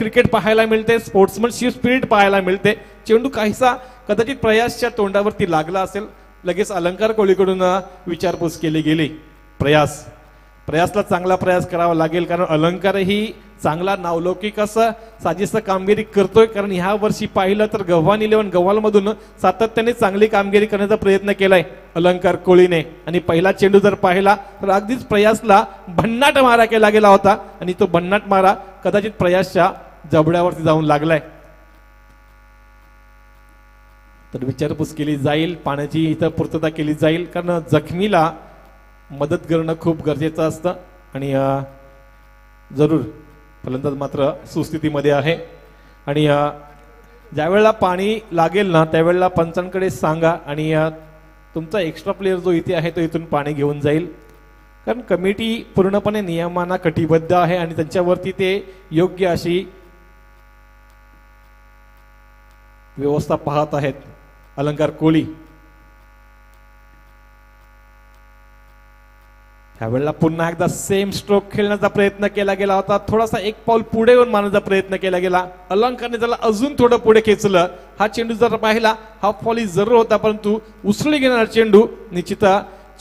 Cricket पाहायला मिळते, स्पोर्ट्समनशिप spirit पाहायला मिळते. चेंडू काहीसा कदाचित प्रयासच्या तोंडावरती लागला असेल, लगेच अलंकार कोळीकडून विचारपूस केली गेली. प्रयासला चांगला प्रयास करावा लागेल, कारण अलंकारही चांगला नावलौकिक असं साजेसं कामगिरी करतोय. कारण ह्या वर्षी पाहिलं तर गव्हाण 11 गव्हाणमधून सातत्याने चांगली कामगिरी करण्याचा प्रयत्न केलाय अलंकार कोळीने. आणि पहिला चेंडू जर पाहिला तर अगदीच प्रयासला भन्नाट मारा केला गेला होता आणि तो भन्नाट मारा कदाचित प्रयासच्या जबड्यावरती जाऊन लागलाय. तर विचारपूस केली जाईल, पाण्याची इथं पूर्तता केली जाईल, कारण जखमीला मदत करणं खूप गरजेचं असतं. आणि जरूर फलंदाज मात्र सुस्थितीमध्ये आहे. आणि ज्या वेळेला पाणी लागेल ना त्यावेळेला पंचांकडे सांगा आणि तुमचा एक्स्ट्रा प्लेअर जो इथे आहे तो इथून पाणी घेऊन जाईल. कारण कमिटी पूर्णपणे नियमांना कटिबद्ध आहे आणि त्यांच्यावरती ते योग्य अशी व्यवस्था पाहत आहेत. अलंकार कोळी ह्यावेळेला पुन्हा एकदा सेम स्ट्रोक खेळण्याचा प्रयत्न केला गेला होता. थोडासा एक पाऊल पुढे येऊन मारण्याचा प्रयत्न केला गेला. अलंकारने त्याला अजून थोडं पुढे खेचलं. हा चेंडू जर पाहिला हाफ फॉली जरूर होता, परंतु उसळी घेणार चेंडू निश्चित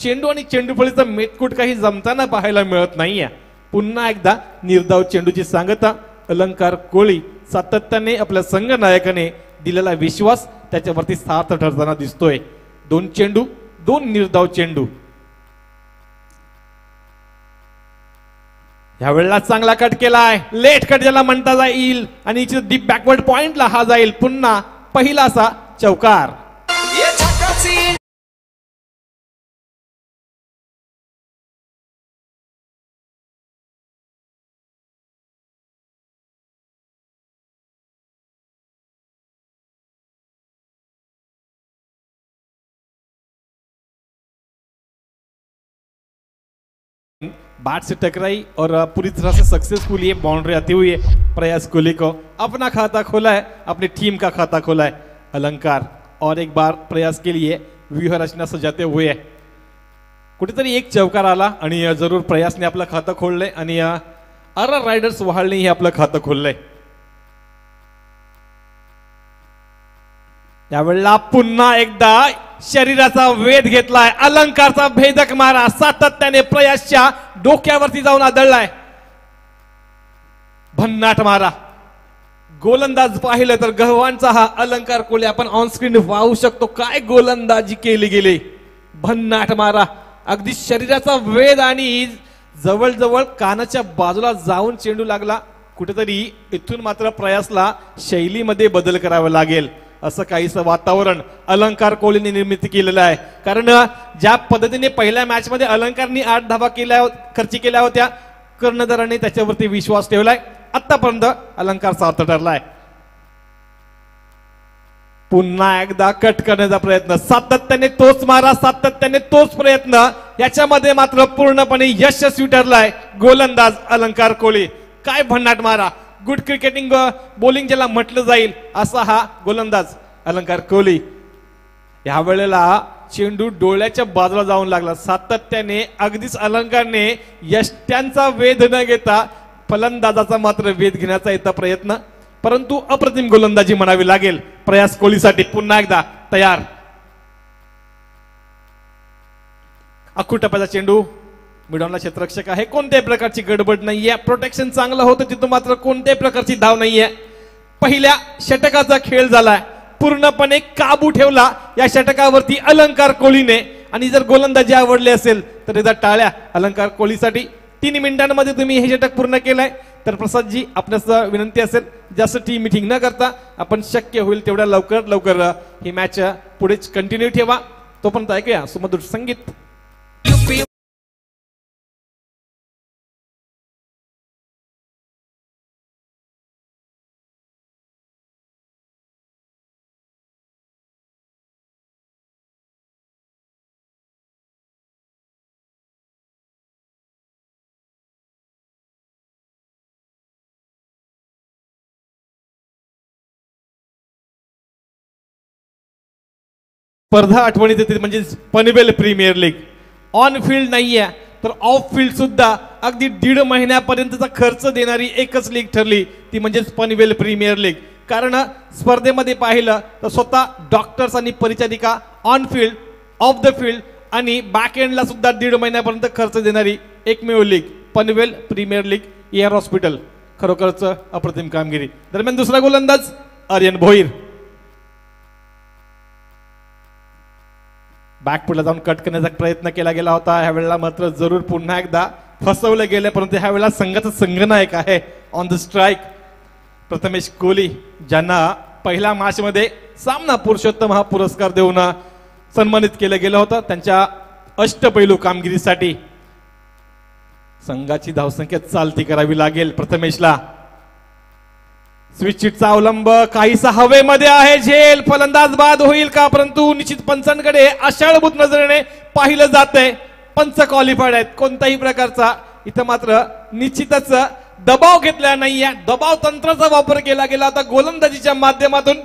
चेंडू आणि चेंडूफळीचा मेटकूट काही जमताना पाहायला मिळत नाहीये. पुन्हा एकदा निर्धाव चेंडूची सांगता. अलंकार कोळी सातत्याने आपल्या संघ नायकाने दिलेला विश्वास त्याच्यावरती सार्थ ठरताना दिसतोय. 2 चेंडू 2 निर्धाव चेंडू. ह्या वेळेला चांगला कट केलाय, लेट कट ज्याला म्हणता जाईल आणि डीप बॅकवर्ड पॉइंटला हा जाईल. पुन्हा पहिला असा चौकार. बाट से टकराई और पूरी तरह से सक्सेसफुल ये बाउंड्री आती हुई है प्रयास कोहली को. अपना खाता खोला है, अपनी टीम का खाता खोला है अलंकार. और एक बार प्रयास के लिए व्यूह रचना सजाते हुए कुठेतरी एक चौकार आला आणि जरूर प्रयासने आपलं खातं खोललंय आणि RR रायडर्स वहाळनेही आपलं खातं खोललंय. यावेळेला पुन्हा एकदा शरीराचा वेध घेतलाय. अलंकारचा भेदक मारा सातत्याने प्रयासच्या डोक्यावरती जाऊन आदळलाय. भन्नाट मारा. गोलंदाज पाहिलं तर गव्हाणचा हा अलंकार कोळी आपण ऑन स्क्रीन पाहू शकतो. काय गोलंदाजी केली गेली. भन्नाट मारा, अगदी शरीराचा वेध आणि जवळजवळ कानाच्या बाजूला जाऊन चेंडू लागला. कुठेतरी इथून मात्र प्रयासला शैलीमध्ये बदल करावा लागेल असं काहीसं वातावरण अलंकार कोहलीने निर्मिती केलेलं आहे. कारण ज्या पद्धतीने पहिल्या मॅच मध्ये अलंकारने 8 धावा खर्ची केल्या होत्या, कर्णधाराने त्याच्यावरती विश्वास ठेवलाय. आतापर्यंत अलंकार सार्थ ठरलाय. पुन्हा एकदा कट करण्याचा प्रयत्न, सातत्याने तोच मारा, सातत्याने तोच प्रयत्न, याच्यामध्ये मात्र पूर्णपणे यशस्वी ठरलाय गोलंदाज अलंकार कोहली. काय भन्नाट मारा, गुड क्रिकेटिंग बॉलिंग ज्याला म्हटलं जाईल असा हा गोलंदाज अलंकार कोहली. ह्या वेळेला चेंडू डोळ्याच्या बाजूला जाऊन लागला. सातत्याने अगदीच अलंकारने यष्ट्यांचा वेध न घेता फलंदाजाचा मात्र वेध घेण्याचा येता प्रयत्न, परंतु अप्रतिम गोलंदाजी म्हणावी लागेल प्रयास कोहलीसाठी. पुन्हा एकदा तयार. अख्खू टप्प्याचा चेंडू, मिडॉनला क्षेत्ररक्षक आहे, कोणत्याही प्रकारची गडबड नाहीये. प्रोटेक्शन चांगलं होतं तिथून मात्र कोणत्याही प्रकारची धाव नाहीये. पहिल्या षटकाचा खेळ झालाय, पूर्णपणे काबू ठेवला या षटकावरती अलंकार कोहलीने. आणि जर गोलंदाजी आवडली असेल तर एकदा टाळ्या अलंकार कोहलीसाठी. 3 मिनिटांमध्ये तुम्ही हे षटक पूर्ण केलंय. तर प्रसादजी आपल्यास विनंती असेल जास्त टीम मीटिंग न करता आपण शक्य होईल तेवढ्या लवकर ही मॅच पुढे कंटिन्यू ठेवा. तोपर्यंत ऐकूया सुमधुर संगीत. स्पर्धा आठवणीत येते म्हणजे Panvel premier league. On field नाहीये तर ऑफ फील्ड सुद्धा अगदी 1.5 महिन्यापर्यंतचा खर्च देणारी एकच लीग ठरली, ती म्हणजे पनवेल प्रीमियर लीग. कारण स्पर्धेमध्ये पाहिलं तर स्वतः डॉक्टर्स आणि परिचारिका on field, off the field आणि बॅक एंडला सुद्धा 1.5 महिन्यापर्यंत खर्च देणारी एकमेव league Panvel premier league. Air hospital खरोखरच अप्रतिम कामगिरी. दरम्यान दुसरा गोलंदाज आर्यन भोईर बॅकफुटला जाऊन कट करण्याचा प्रयत्न केला गेला होता. ह्यावेळेला मात्र जरूर पुन्हा एकदा फसवलं गेलं, परंतु ह्यावेळेला संघाचा संघनायक आहे on the strike Prathamesh Kohli, ज्यांना पहिल्या मॅच मध्ये सामना पुरुषोत्तम हा पुरस्कार देऊन सन्मानित केलं गेलं होतं त्यांच्या अष्टपैलू कामगिरीसाठी. संघाची धावसंख्या चालती करावी लागेल प्रथमेशला. स्विचचा अवलंब काहीसा हवेमध्ये आहे. झेल फलंदाज बाद होईल का, परंतु निश्चित पंचांकडे आशाळभूत नजरेने पाहिलं जातंय. पंच क्वालिफाईड आहेत, कोणत्याही प्रकारचा इथं मात्र निश्चितच दबाव घेतला नाहीये. दबाव तंत्राचा वापर केला गेला होता गोलंदाजीच्या माध्यमातून,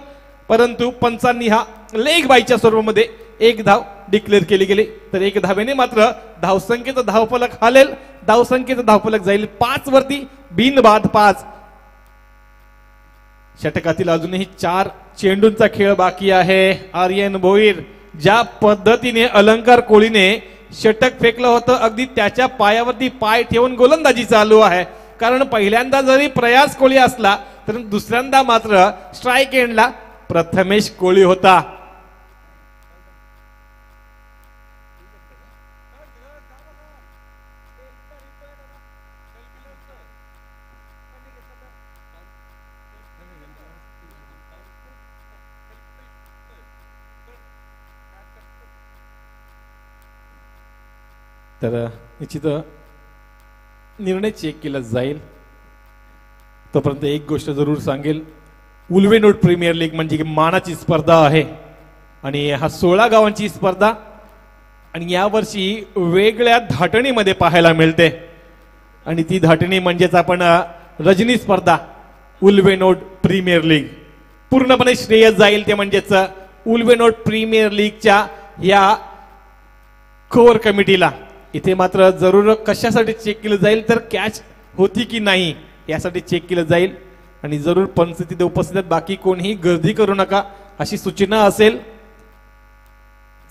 परंतु पंचांनी हा लेग बायच्या स्वरूपामध्ये एक धाव डिक्लेअर केली गेली. तर एक धावेने मात्र धावसंख्येचा धावफलक हालेल, धावसंख्येचा धावफलक जाईल 5 वरती, बिनबाद 5. षटकातील अजूनही 4 चेंडूंचा खेळ बाकी आहे. आर्यन भोईर ज्या पद्धतीने अलंकार कोळीने षटक फेकलं होतं, अगदी त्याच्या पायावरती पाय ठेवून गोलंदाजी चालू आहे. कारण पहिल्यांदा जरी प्रयास कोळी असला तर दुसऱ्यांदा मात्र स्ट्राईक एंडला प्रथमेश कोळी होता. तर निश्चित निर्णय चेक केला जाईल. तोपर्यंत एक गोष्ट जरूर सांगेल, उल्वेनोड प्रीमियर लीग म्हणजे की मानाची स्पर्धा आहे आणि हा 16 गावांची स्पर्धा आणि यावर्षी वेगळ्या धाटणीमध्ये पाहायला मिळते. आणि ती धाटणी म्हणजेच आपण रजनी स्पर्धा उल्वेनोड प्रीमियर लीग. पूर्णपणे श्रेय जाईल ते म्हणजेच उल्वेनोड प्रीमियर लीगच्या या कोर कमिटीला. इथे मात्र जरूर कशासाठी चेक केलं जाईल तर कॅच होती की नाही यासाठी चेक केलं जाईल. आणि जरूर पंच तिथे उपस्थित आहेत, बाकी कोणीही गर्दी करू नका अशी सूचना असेल.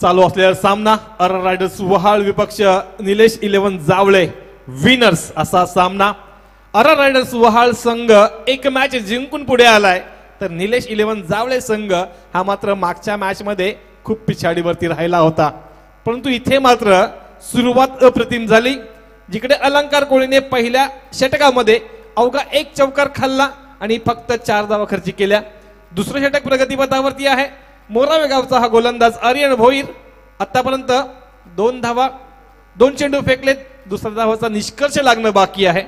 चालू असलेला सामना अर रायडर्स वहाळ विपक्ष निलेश 11 जावळे विनर्स असा सामना. अर रायडर्स वहाळ संघ एक मॅच जिंकून पुढे आलाय, तर निलेश 11 जावळे संघ हा मात्र मागच्या मॅच मध्ये खूप पिछाडीवरती राहिला होता. परंतु इथे मात्र सुरुवात अप्रतिम झाली, जिकडे अलंकार कोळीने पहिल्या षटकामध्ये अवघा 1 चौकार खाल्ला आणि फक्त 4 धावा खर्च केल्या. दुसरं षटक प्रगतीपथावरती आहे. मोरावे गावचा हा गोलंदाज आर्यन भोईर आतापर्यंत 2 धावा 2 चेंडू फेकलेत. दुसऱ्या धावाचा निष्कर्ष लागणं बाकी आहे.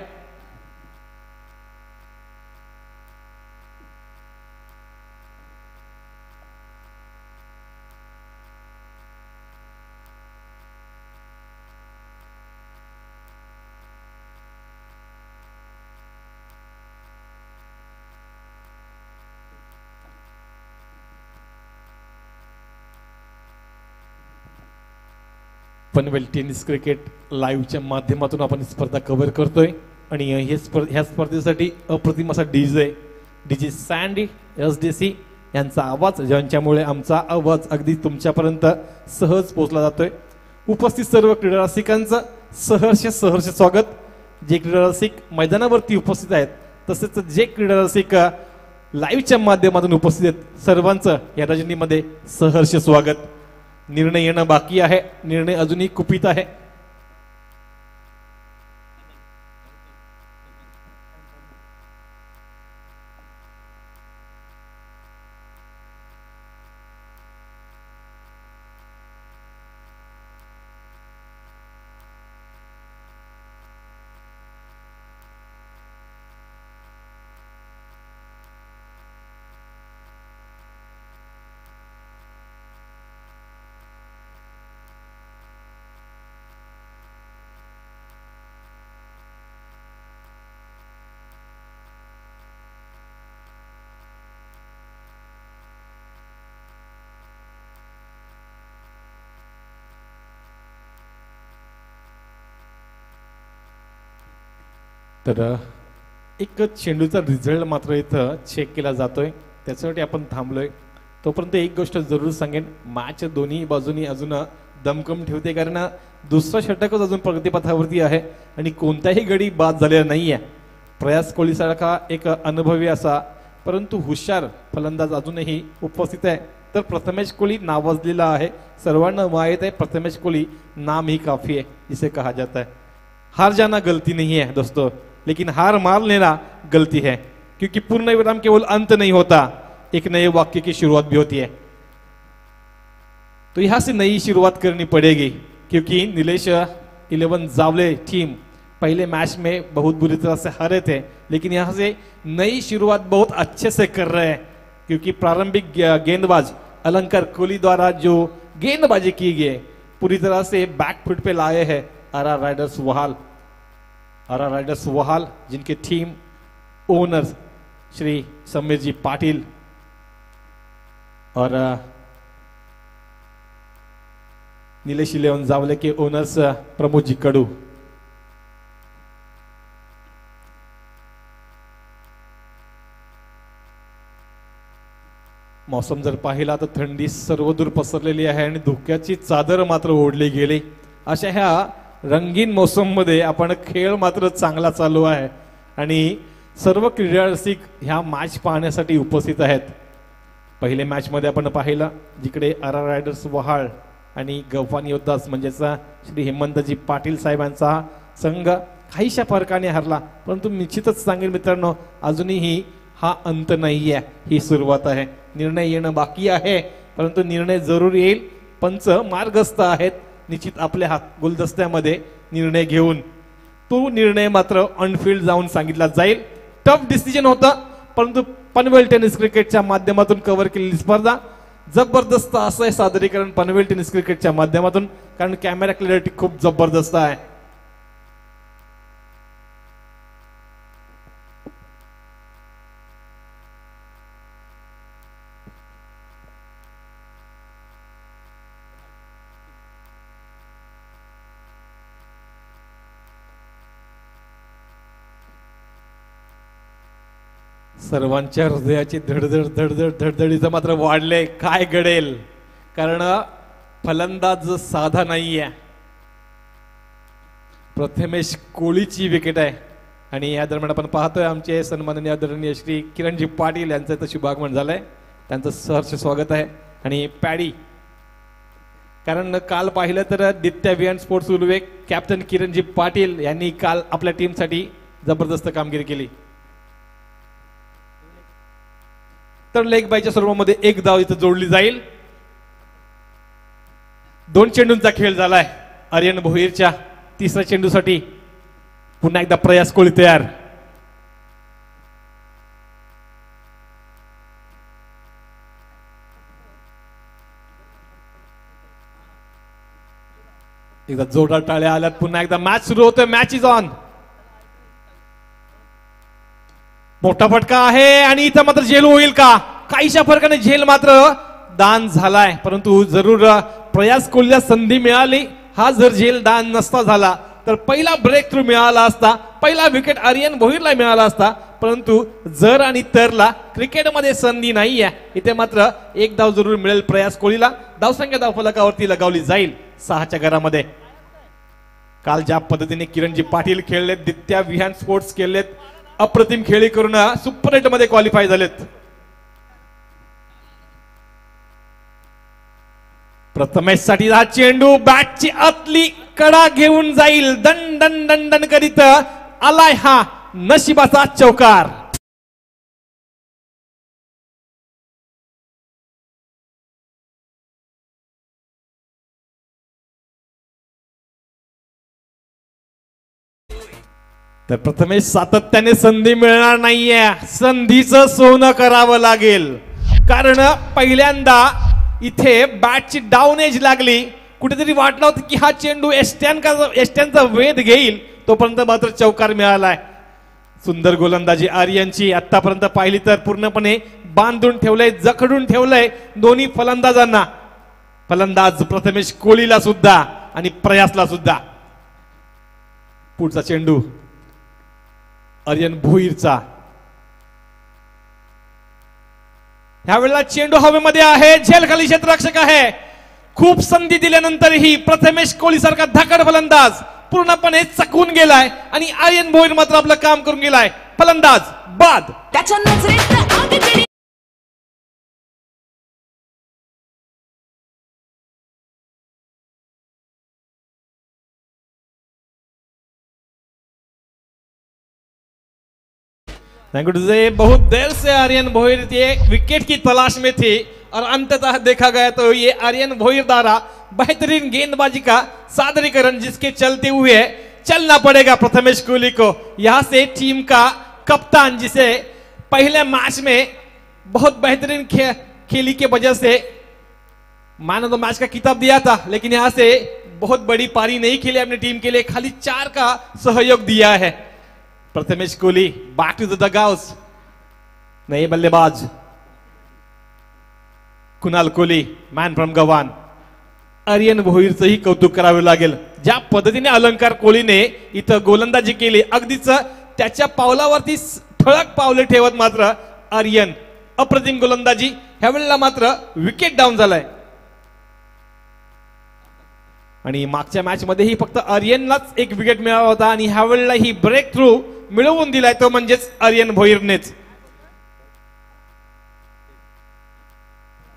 पनवेल टेनिस क्रिकेट लाईव्हच्या माध्यमातून आपण स्पर्धा कव्हर करतोय आणि ह्या स्पर्धेसाठी अप्रतिम असा डीजे सँडी SDC यांचा आवाज, ज्यांच्यामुळे आमचा आवाज अगदी तुमच्यापर्यंत सहज पोहोचला जातोय. उपस्थित सर्व क्रीडा रसिकांचं सहर्ष स्वागत. जे क्रीडा रसिक मैदानावरती उपस्थित आहेत तसेच जे क्रीडा रसिक लाईव्हच्या माध्यमातून उपस्थित आहेत सर्वांचं या रजनीमध्ये सहर्ष स्वागत. निर्णय येणं बाकी आहे, निर्णय अजूनही कुपित आहे. तर एक चेंडूचा रिझल्ट मात्र इथं चेक केला जातोय, त्याच्यासाठी आपण थांबलोय. तोपर्यंत एक गोष्ट जरूर सांगेन, मॅच दोन्ही बाजूनी अजून दमकम ठेवते, कारण दुसरा षटकच अजून प्रगतीपथावरती आहे आणि कोणताही गडी बाद झालेला नाहीये. प्रयास कोहलीसारखा एक अनुभवी असा परंतु हुशार फलंदाज अजूनही उपस्थित आहे. तर प्रथमेश कोहली नावाजलेला आहे, सर्वांना माहित आहे प्रथमेश कोहली नाम ही काफी है जिसे कहा जाता है. हार जाना गलती नहीं है दोस्तों, लेकिन हार मान लेना गलती है, क्योंकि पूर्ण विराम केवल अंत नहीं होता, एक नए वाक्य की शुरुआत भी होती है. तो यहां से नई शुरुआत करनी पड़ेगी, क्योंकि नीलेश 11 जावले टीम पहले मैच में बहुत बुरी तरह से हारे थे, लेकिन यहां से नई शुरुआत बहुत अच्छे से कर रहे हैं, क्योंकि प्रारंभिक गेंदबाज अलंकार कोहली द्वारा जो गेंदबाजी की गई पूरी तरह से बैकफुट पे लाए हैं आरआर राइडर्स वहाल, जिनके टीम ओनर श्री समीर जी पाटिल और नीलेश 11 जावले के ओनर्स प्रमोद जी कडू. मौसम जर पाहिला तर थंडी सर्वदूर पसरलेली आहे आणि धुक्याची चादर मात्र ओढली गेली. अशा ह्या रंगीन मौसम मध्ये आपण खेळ मात्र चांगला चालू आहे आणि सर्व क्रीडा रसिक ह्या मॅच पाहण्यासाठी उपस्थित आहेत. पहिले मॅच मध्ये आपण पाहिलं जिकडे आरआर रायडर्स वहाळ आणि गव्हाण योद्धास म्हणजेच श्री हेमंतजी पाटील साहेबांचा संघ काहीशा फरकाने हरला, परंतु निश्चितच सांगेल मित्रांनो, अजूनही हा अंत नाहीये, ही सुरुवात आहे. निर्णय येणं बाकी आहे, परंतु निर्णय जरूर येईल. पंच मार्गस्थ आहेत, निश्चित आपल्या हात गुलदस्त्यामध्ये निर्णय घेऊन तो निर्णय मात्र ऑनफिल्ड जाऊन सांगितला जाईल. टफ डिसिजन होता, परंतु पनवेल टेनिस क्रिकेटच्या माध्यमातून कव्हर केलेली स्पर्धा जबरदस्त असं आहे सादरीकरण पनवेल टेनिस क्रिकेटच्या माध्यमातून, कारण कॅमेरा क्लॅरिटी खूप जबरदस्त आहे. सर्वांच्या हृदयाची धडधड धडधड धडधडीचं मात्र वाढले, काय घडेल, कारण फलंदाज साधा नाहीये. प्रथमेश कोहलीची विकेट आहे आणि या दरम्यान आपण पाहतोय आमचे सन्माननीय आदरणीय श्री किरणजी पाटील यांचं इथं शुभागमन झालंय, त्यांचं सहर्ष स्वागत आहे. आणि पॅडी, कारण काल पाहिलं तर दित्या विहान स्पोर्ट्स उलवेक कॅप्टन किरणजी पाटील यांनी काल आपल्या टीमसाठी जबरदस्त कामगिरी केली. तर लेग बायच्या स्वरूपामध्ये एक धाव इथं जोडली जाईल. 2 चेंडूंचा खेळ झालाय. आर्यन भोईरच्या तिसऱ्या चेंडूसाठी पुन्हा एकदा प्रयास कोहली तयार. एकदा जोरदार टाळ्या आल्यात, पुन्हा एकदा मॅच सुरू होतोय. Match is on. मोठा फटका आहे आणि इथं मात्र झेल होईल का? काहीशा फरकाने झेल मात्र दान झालाय, परंतु जरूर प्रयास कोहलीला संधी मिळाली. हा जर झेल दान नसता झाला तर पहिला ब्रेक थ्रू मिळाला असता, पहिला विकेट आर्यन भोईरला मिळाला असता. परंतु जर आणि तरला क्रिकेटमध्ये संधी नाहीये, इथे मात्र एक धाव जरूर मिळेल प्रयास कोहलीला. धावसंख्या धावफलकावरती लगावली जाईल 6च्या घरामध्ये. काल ज्या पद्धतीने किरणजी पाटील खेळलेत, दित्या विहान स्पोर्ट्स खेळलेत, अप्रतिम खेळी करून सुपर 8 मध्ये क्वालिफाय झालेत. प्रथमेश साठी हा चेंडू बॅटची आतली कडा घेऊन जाईल. दन दन दन दन करीत आलाय हा नशिबाचा चौकार. तर प्रथमेश सातत्याने संधी मिळणार नाहीये, संधीचं सोनं करावं लागेल, कारण पहिल्यांदा इथे बॅटची डाऊन एज लागली. कुठेतरी वाटलं होतं की हा चेंडू एस्ट्यांचा वेध घेईल, तोपर्यंत मात्र चौकार मिळालाय. सुंदर गोलंदाजी आर्यनची आतापर्यंत पाहिली तर पूर्णपणे बांधून ठेवलंय, जखडून ठेवलंय दोन्ही फलंदाजांना, फलंदाज प्रथमेश कोहलीला सुद्धा आणि प्रयासला सुद्धा. पुढचा चेंडू आर्यन भोईरचा ह्यावेळेला चेंडू हवेमध्ये आहे, झेल खाली क्षेत्ररक्षक आहे. खूप संधी दिल्यानंतरही प्रथमेश कोहली सारखा धाकड फलंदाज पूर्णपणे चकवून गेलाय आणि आर्यन भोईर मात्र आपलं काम करून गेलाय. फलंदाज बाद. त्याच्या नजरेत आग गेली. बहुत देर से आर्यन भोईर विकेट की तलाश में थे और अंततः देखा गया तो ये आर्यन भोईर द्वारा बेहतरीन गेंदबाजी का सादरीकरण, जिसके चलते हुए चलना पड़ेगा प्रथमेश कोहली को. यहां से टीम का कप्तान, जिसे पहले मैच में बहुत बेहतरीन खेली के वजह से मैन ऑफ द मैच का खिताब दिया था, लेकिन यहां से बहुत बड़ी पारी नहीं खेली अपनी टीम के लिए, खाली 4 का सहयोग दिया है. Prathamesh Kohli back to the dugouts. नए बल्लेबाज कुणाल कोहली, मॅन फ्रॉम गव्हाण. आर्यन भोईरचंही कौतुक करावे लागेल. ज्या पद्धतीने अलंकार कोहलीने इथं गोलंदाजी केली, अगदीच त्याच्या पावलावरती ठळक पावले ठेवत मात्र आर्यन अप्रतिम गोलंदाजी. ह्यावेळेला मात्र विकेट डाऊन झालाय आणि मागच्या मॅच मध्येही फक्त आर्यनलाच एक विकेट मिळाला होता आणि ह्यावेळेला ही ब्रेक थ्रू मिळवून दिलाय तो म्हणजेच आर्यन भोईरनेच.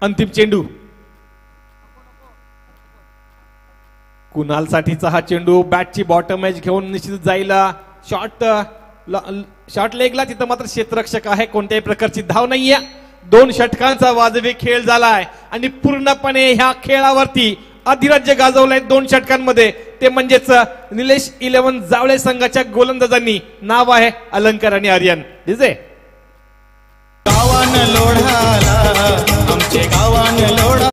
अंतिम चेंडू कुणाल साठीचा हा चेंडू बॅटची बॉटम एज घेऊन निश्चित जाईल शॉर्ट लेगला. तिथं मात्र क्षेत्ररक्षक आहे, कोणत्याही प्रकारची धाव नाहीये. 2 षटकांचा वाजवी खेळ झालाय आणि पूर्णपणे ह्या खेळावरती अधिराज्य गाजवलंय 2 षटकांमध्ये. ते म्हणजेच निलेश 11 जावळे संघाच्या गोलंदाजांनी. नाव आहे अलंकार आणि आर्यन. दिसे गावान लोढाला आमचे गावान लोढा.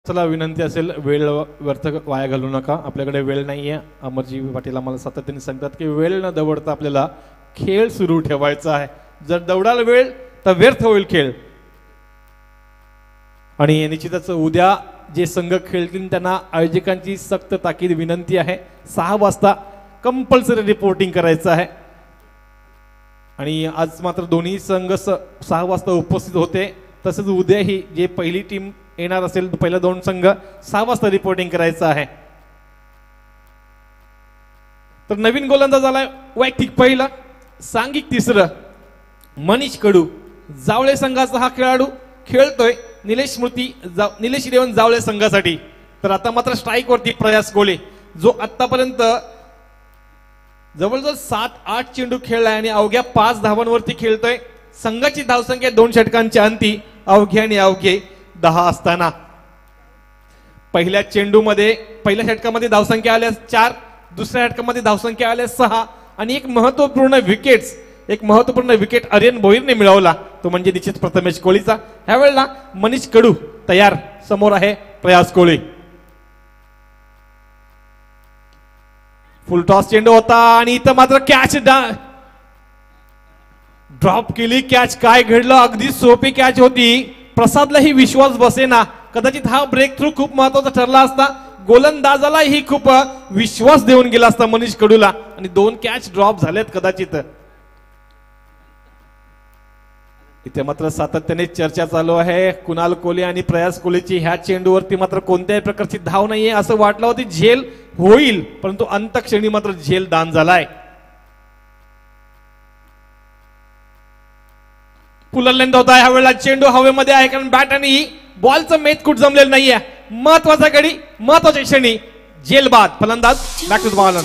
चला, विनंती असेल वेळ व्यर्थ वाया घालू नका. आपल्याकडे वेळ नाहीये. अमरजी पाटील आम्हाला सातत्याने सांगतात की वेळ न दवडता आपल्याला खेळ सुरू ठेवायचा आहे. जर दवडाल वेळ तर व्यर्थ होईल खेळ. आणि निश्चितच उद्या जे संघ खेळतील त्यांना आयोजकांची सक्त ताकीद विनंती आहे. 6 वाजता कंपल्सरी रिपोर्टिंग करायचं आहे. आणि आज मात्र दोन्ही संघ 6 वाजता उपस्थित होते. तसेच उद्याही जे पहिली टीम येणार असेल, पहिला 2 संघ 6 वाजता रिपोर्टिंग करायचं आहे. तर नवीन गोलंदाज आलाय, वैयक्तिक पहिला, सांघिक तिसरं. मनीष कडू जावळे संघाचा हा खेळाडू खेळतोय निलेश 11 जावळे संघासाठी. तर आता मात्र स्ट्राईक वरती प्रयास कोहली, जो आतापर्यंत जवळजवळ 7-8 चेंडू खेळलाय आणि अवघ्या 5 धावांवरती खेळतोय. संघाची धावसंख्या 2 षटकांच्या अंती अवघे आणि अवघे 10 असताना पहिल्या षटकामध्ये धावसंख्या आल्या 4, दुसऱ्या षटकामध्ये धावसंख्या आल्या 6 आणि एक महत्वपूर्ण विकेट आर्यन भोईरने मिळवला, तो म्हणजे निश्चित प्रथमेश कोहलीचा. ह्यावेळेला मनीष कडू तयार, समोर आहे प्रयास कोहली. फुल टॉस चेंडू होता आणि इथं मात्र कॅच ड्रॉप केली कॅच. काय घडलं, अगदी सोपी कॅच होती. प्रसादलाही विश्वास बसेना. कदाचित हा ब्रेक थ्रू खूप महत्वाचा ठरला असता. गोलंदाजालाही खूप विश्वास देऊन गेला असता मनीष कडूला आणि 2 कॅच ड्रॉप झालेत कदाचित. इथे मात्र सातत्याने चर्चा चालू आहे कुणाल कोहली आणि प्रयास कोहलीची. ह्या चेंडूवरती मात्र कोणत्याही प्रकारची धाव नाहीये. असं वाटलं होती झेल होईल, परंतु अंतक्षणी मात्र झेल दान झालाय. पुलर लेंथ होता ह्या वेळेला. चेंडू हवेमध्ये आहे कारण बॅट आणि बॉलचं मेतकूट जमलेलं नाहीये. महत्वाचा गडी, महत्वाच्या क्षणी झेल बाद. फलंदाज बॅक टू द बॉल.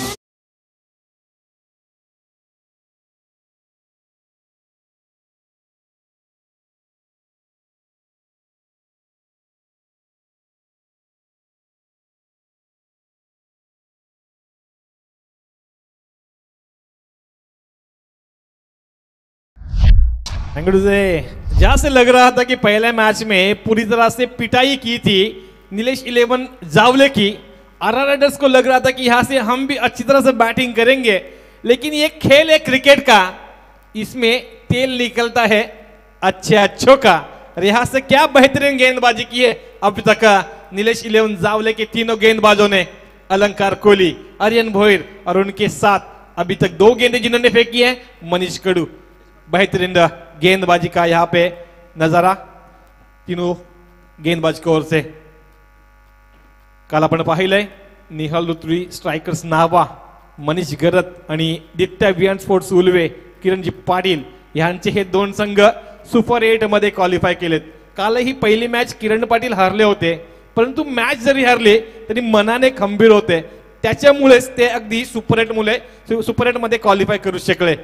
जैसे लग रहा था कि पहले मैच में पूरी तरह से पिटाई की थी नीलेश 11 जावले की आरआर राइडर्स को लग रहा था कि यहां से हम भी अच्छी तरह से बैटिंग करेंगे, लेकिन ये खेल है क्रिकेट का, इसमें तेल निकलता है अच्छे अच्छों का। और यहां से क्या बेहतरीन गेंदबाजी की है अभी तक नीलेश 11 जावले के तीनों गेंदबाजों ने, अलंकार कोहली, आर्यन भोईर और उनके साथ अभी तक 2 गेंदें जिन्होंने फेंकी है मनीष कडू। बेहतरीन गेंदबाजी का यहां पे नजारा तीनों गेंदबाज की ओर से। काल आपण पाहिलंय निहाल रुत्री स्ट्रायकर्स नावा, मनीष गरत आणि दित्या विहान स्पोर्ट्स उलवे, किरणजी पाटील यांचे हे 2 संघ सुपर 8 मध्ये क्वालिफाय केलेत। कालही पहिली मॅच किरण पाटील हारले होते, परंतु मॅच जरी हारले तरी मनाने खंबीर होते, त्याच्यामुळेच ते अगदी सुपर 8 मध्ये क्वालिफाय करू शकले।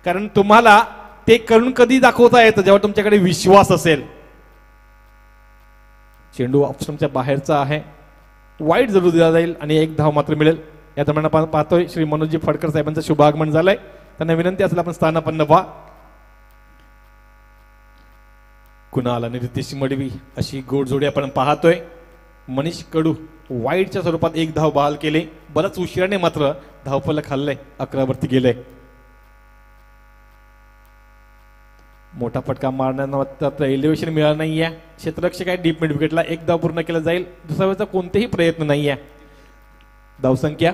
कारण तुम्हाला ते करून कधी दाखवता येतं जेव्हा तुमच्याकडे विश्वास असेल। चेंडू ऑप्शनच्या बाहेरचा आहे, वाईट जरूर दिला जाईल आणि 1 धाव मात्र मिळेल। या दरम्यान आपण पाहतोय श्री मनोजी फडकर साहेबांचं शुभ आगमन झालंय, त्यांना विनंती असेल आपण स्थानापन्न व्हा। कुणाल आणि रितेश मडवी अशी गोड जोडी आपण पाहतोय। मनीष कडू वाईटच्या स्वरूपात 1 धाव बहाल केले, बराच उशिराने मात्र धावफलक हल्लय, 11 वरती गेले। मोठा फटका मारण्यानंतर एलिव्हेशन मिळालं नाहीये, क्षेत्ररक्षक आहे डीप मिड विकेटला, 1 धाव पूर्ण केला जाईल, दुसऱ्या वेळेचा कोणतेही प्रयत्न नाहीये। धावसंख्या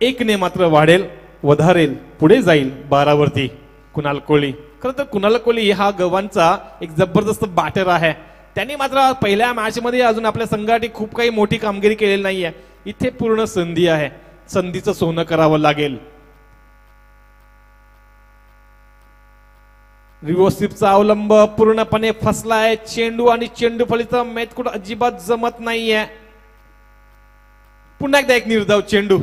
1 ने मात्र वाढेल, वधारेल, पुढे जाईल 12 वरती कुणाल कोहली। खरं तर कुणाल कोहली हा गव्हांचा एक जबरदस्त बॅटर आहे, त्यांनी मात्र पहिल्या मॅच मध्ये अजून आपल्या संघासाठी खूप काही मोठी कामगिरी केलेली नाहीये, इथे पूर्ण संधी आहे, संधीचं सोनं करावं लागेल। रिव्हर्सिपचा अवलंब पूर्णपणे फसला आहे, चेंडू आणि चेंडू फलीचा मेतकूट अजिबात जमत नाहीये। पुन्हा एकदा एक निर्धाव चेंडू,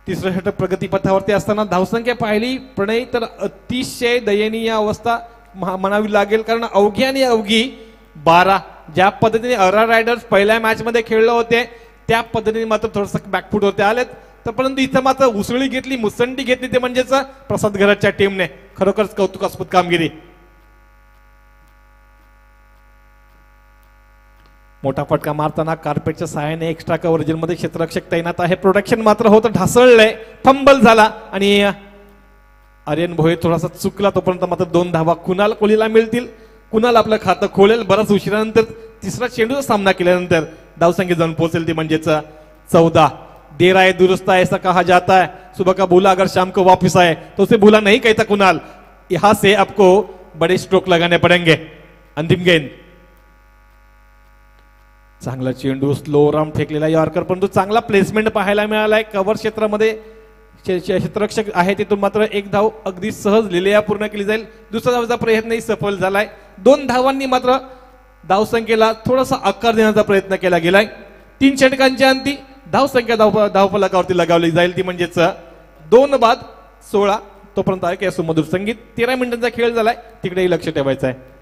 तिसरं षटक प्रगतीपथावरती असताना धावसंख्या पाहिली प्रणय तर अतिशय दयनीय अवस्था म्हणावी लागेल, कारण अवघी आणि अवघी 12। ज्या पद्धतीने आरआर रायडर्स पहिल्या मॅच मध्ये खेळले होते त्या पद्धतीने मात्र थोडस बॅकफूट होते आलेत, तर परंतु इथं मात्र उसळी घेतली, मुसंडी घेतली ते म्हणजेच प्रसाद घराच्या टीमने, खरोखरच कौतुकास्पद कामगिरी। मोठा फटका मारताना कार्पेटच्या सहाय्याने एक्स्ट्रा कव्हरेज मध्ये क्षेत्ररक्षक तैनात आहे, प्रोटेक्शन मात्र होतं ढासळलंय, फंबल झाला आणि आर्यन भोईर थोडासा चुकला, तोपर्यंत मात्र 2 धावा कुणाल कोहलीला मिळतील। कुणाल आपलं खातं खोलेल, बराच उशिरानंतर तिसरा चेंडूचा सामना केल्यानंतर धावसंख्या जाऊन पोहोचेल ती म्हणजेच 14। देर आए दुरुस्त ऐसा कहा जाता है, सुबह का भूला अगर शाम को वापस आए तो उसे भूला नहीं कहता कुणाल। यहां से आपको बड़े स्ट्रोक लगाने पड़ेंगे। अंतिम गेंद, चांगला चेंडू स्लो राम फेकलेला यॉर्कर, परंतु चांगला प्लेसमेंट पाहायला मिळालाय कव्हर क्षेत्रामध्ये, क्षेत्ररक्षक आहे तिथून मात्र 1 धाव अगदी सहज लिलेया पूर्ण केली जाईल। दुसरा धावाचा प्रयत्नही सफल झालाय, 2 धावांनी मात्र धावसंख्येला थोडासा आकार देण्याचा प्रयत्न केला गेलाय। 3 षटकांच्या अंती धावसंख्या धावफलकावरती लगावली जाईल ती म्हणजेच 2 बाद 16। तोपर्यंत आहे की सुमधुर संगीत, 13 मिनिटांचा खेळ झालाय, तिकडेही लक्ष ठेवायचं आहे।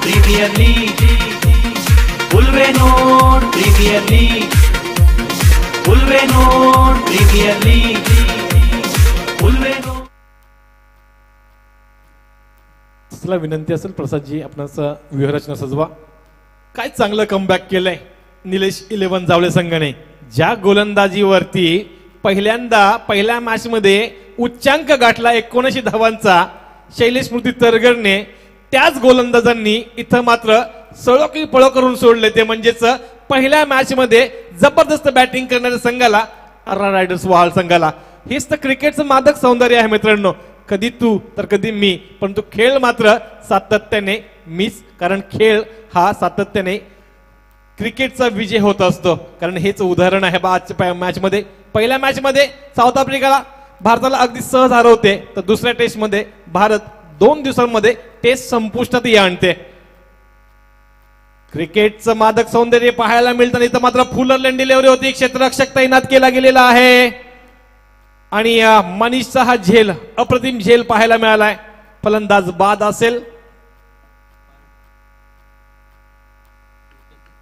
Premier league Ulwe node premier league Ulwe node premier league Ulwe node. चला विनंती असेल प्रसादजी आपणास व्यूहरचना सजवा। काय चांगलं कमबॅक केलंय निलेश 11 जावळे संघाने, ज्या गोलंदाजीवरती पहिल्यांदा पहिल्या मॅच मध्ये उच्चांक गाठला 79 धावांचा शैलेश स्मृती तरगरने, त्याच गोलंदाजांनी इथं मात्र सळो की पळो करून सोडले ते म्हणजेच पहिल्या मॅच मध्ये जबरदस्त बॅटिंग करणाऱ्या संघाला आरआर रायडर्स वहाल संघाला। हेच तर क्रिकेटचं मादक सौंदर्य आहे मित्रांनो, कधी तू तर कधी मी, परंतु खेळ मात्र सातत्याने मीच, कारण खेळ हा सातत्याने क्रिकेटचा विजय होत असतो। कारण हेच उदाहरण आहे आजच्या मॅच मध्ये। पहिल्या मॅच मध्ये साऊथ आफ्रिकाला भारताला अगदी सहज हरवते, तर दुसऱ्या टेस्ट मध्ये भारत 2 दिवसांमध्ये टेस्ट संपुष्टात आणते। क्रिकेटचं मादक सौंदर्य पाहायला मिळतं, इथं मात्र फुल अर्ली डिलिव्हरी होती, क्षेत्ररक्षक तैनात केला गेलेला आहे आणि मनीषचा हा झेल, अप्रतिम झेल पाहायला मिळालाय। फलंदाज बाद असेल,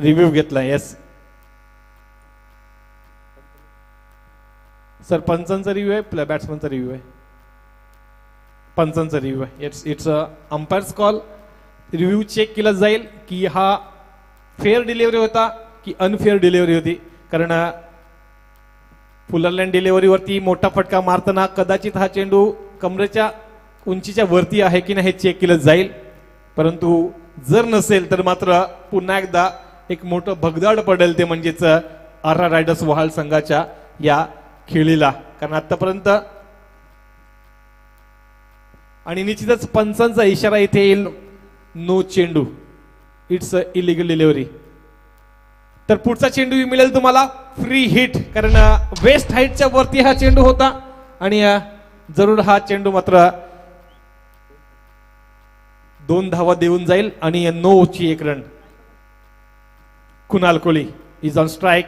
रिव्ह्यू घेतला। येस सरपंचांचा रिव्ह्यू आहे, बॅट्समनचा रिव्ह्यू आहे। पंचांचा रिव्ह्यू आहे. It's umpire's call. Review check केला जाईल की हा फेअर डिलिव्हरी होता की अनफेअर डिलिव्हरी होती. कारण फुलरलँड डिलिव्हरीवरती मोठा फटका मारताना कदाचित हा चेंडू कमरेच्या उंचीच्या वरती आहे की नाही हे चेक केलं जाईल. परंतु जर नसेल तर मात्र पुन्हा एकदा एक मोठं भगदाड पडेल, ते म्हणजेच आर रायडर्स वहाल संघाच्या या खेळीला. कारण आतापर्यंत आणि निश्चितच पंचांचा इशारा इथे येईल, नो चेंडू, इट्स अ इलिगल डिलिव्हरी. तर पुढचा चेंडू मिळेल तुम्हाला फ्री हिट, कारण वेस्ट हाईटच्या वरती हा चेंडू होता आणि जरूर हा चेंडू मात्र 2 धावा देऊन जाईल आणि नो ची 1 run. Kunal Kohli is on strike.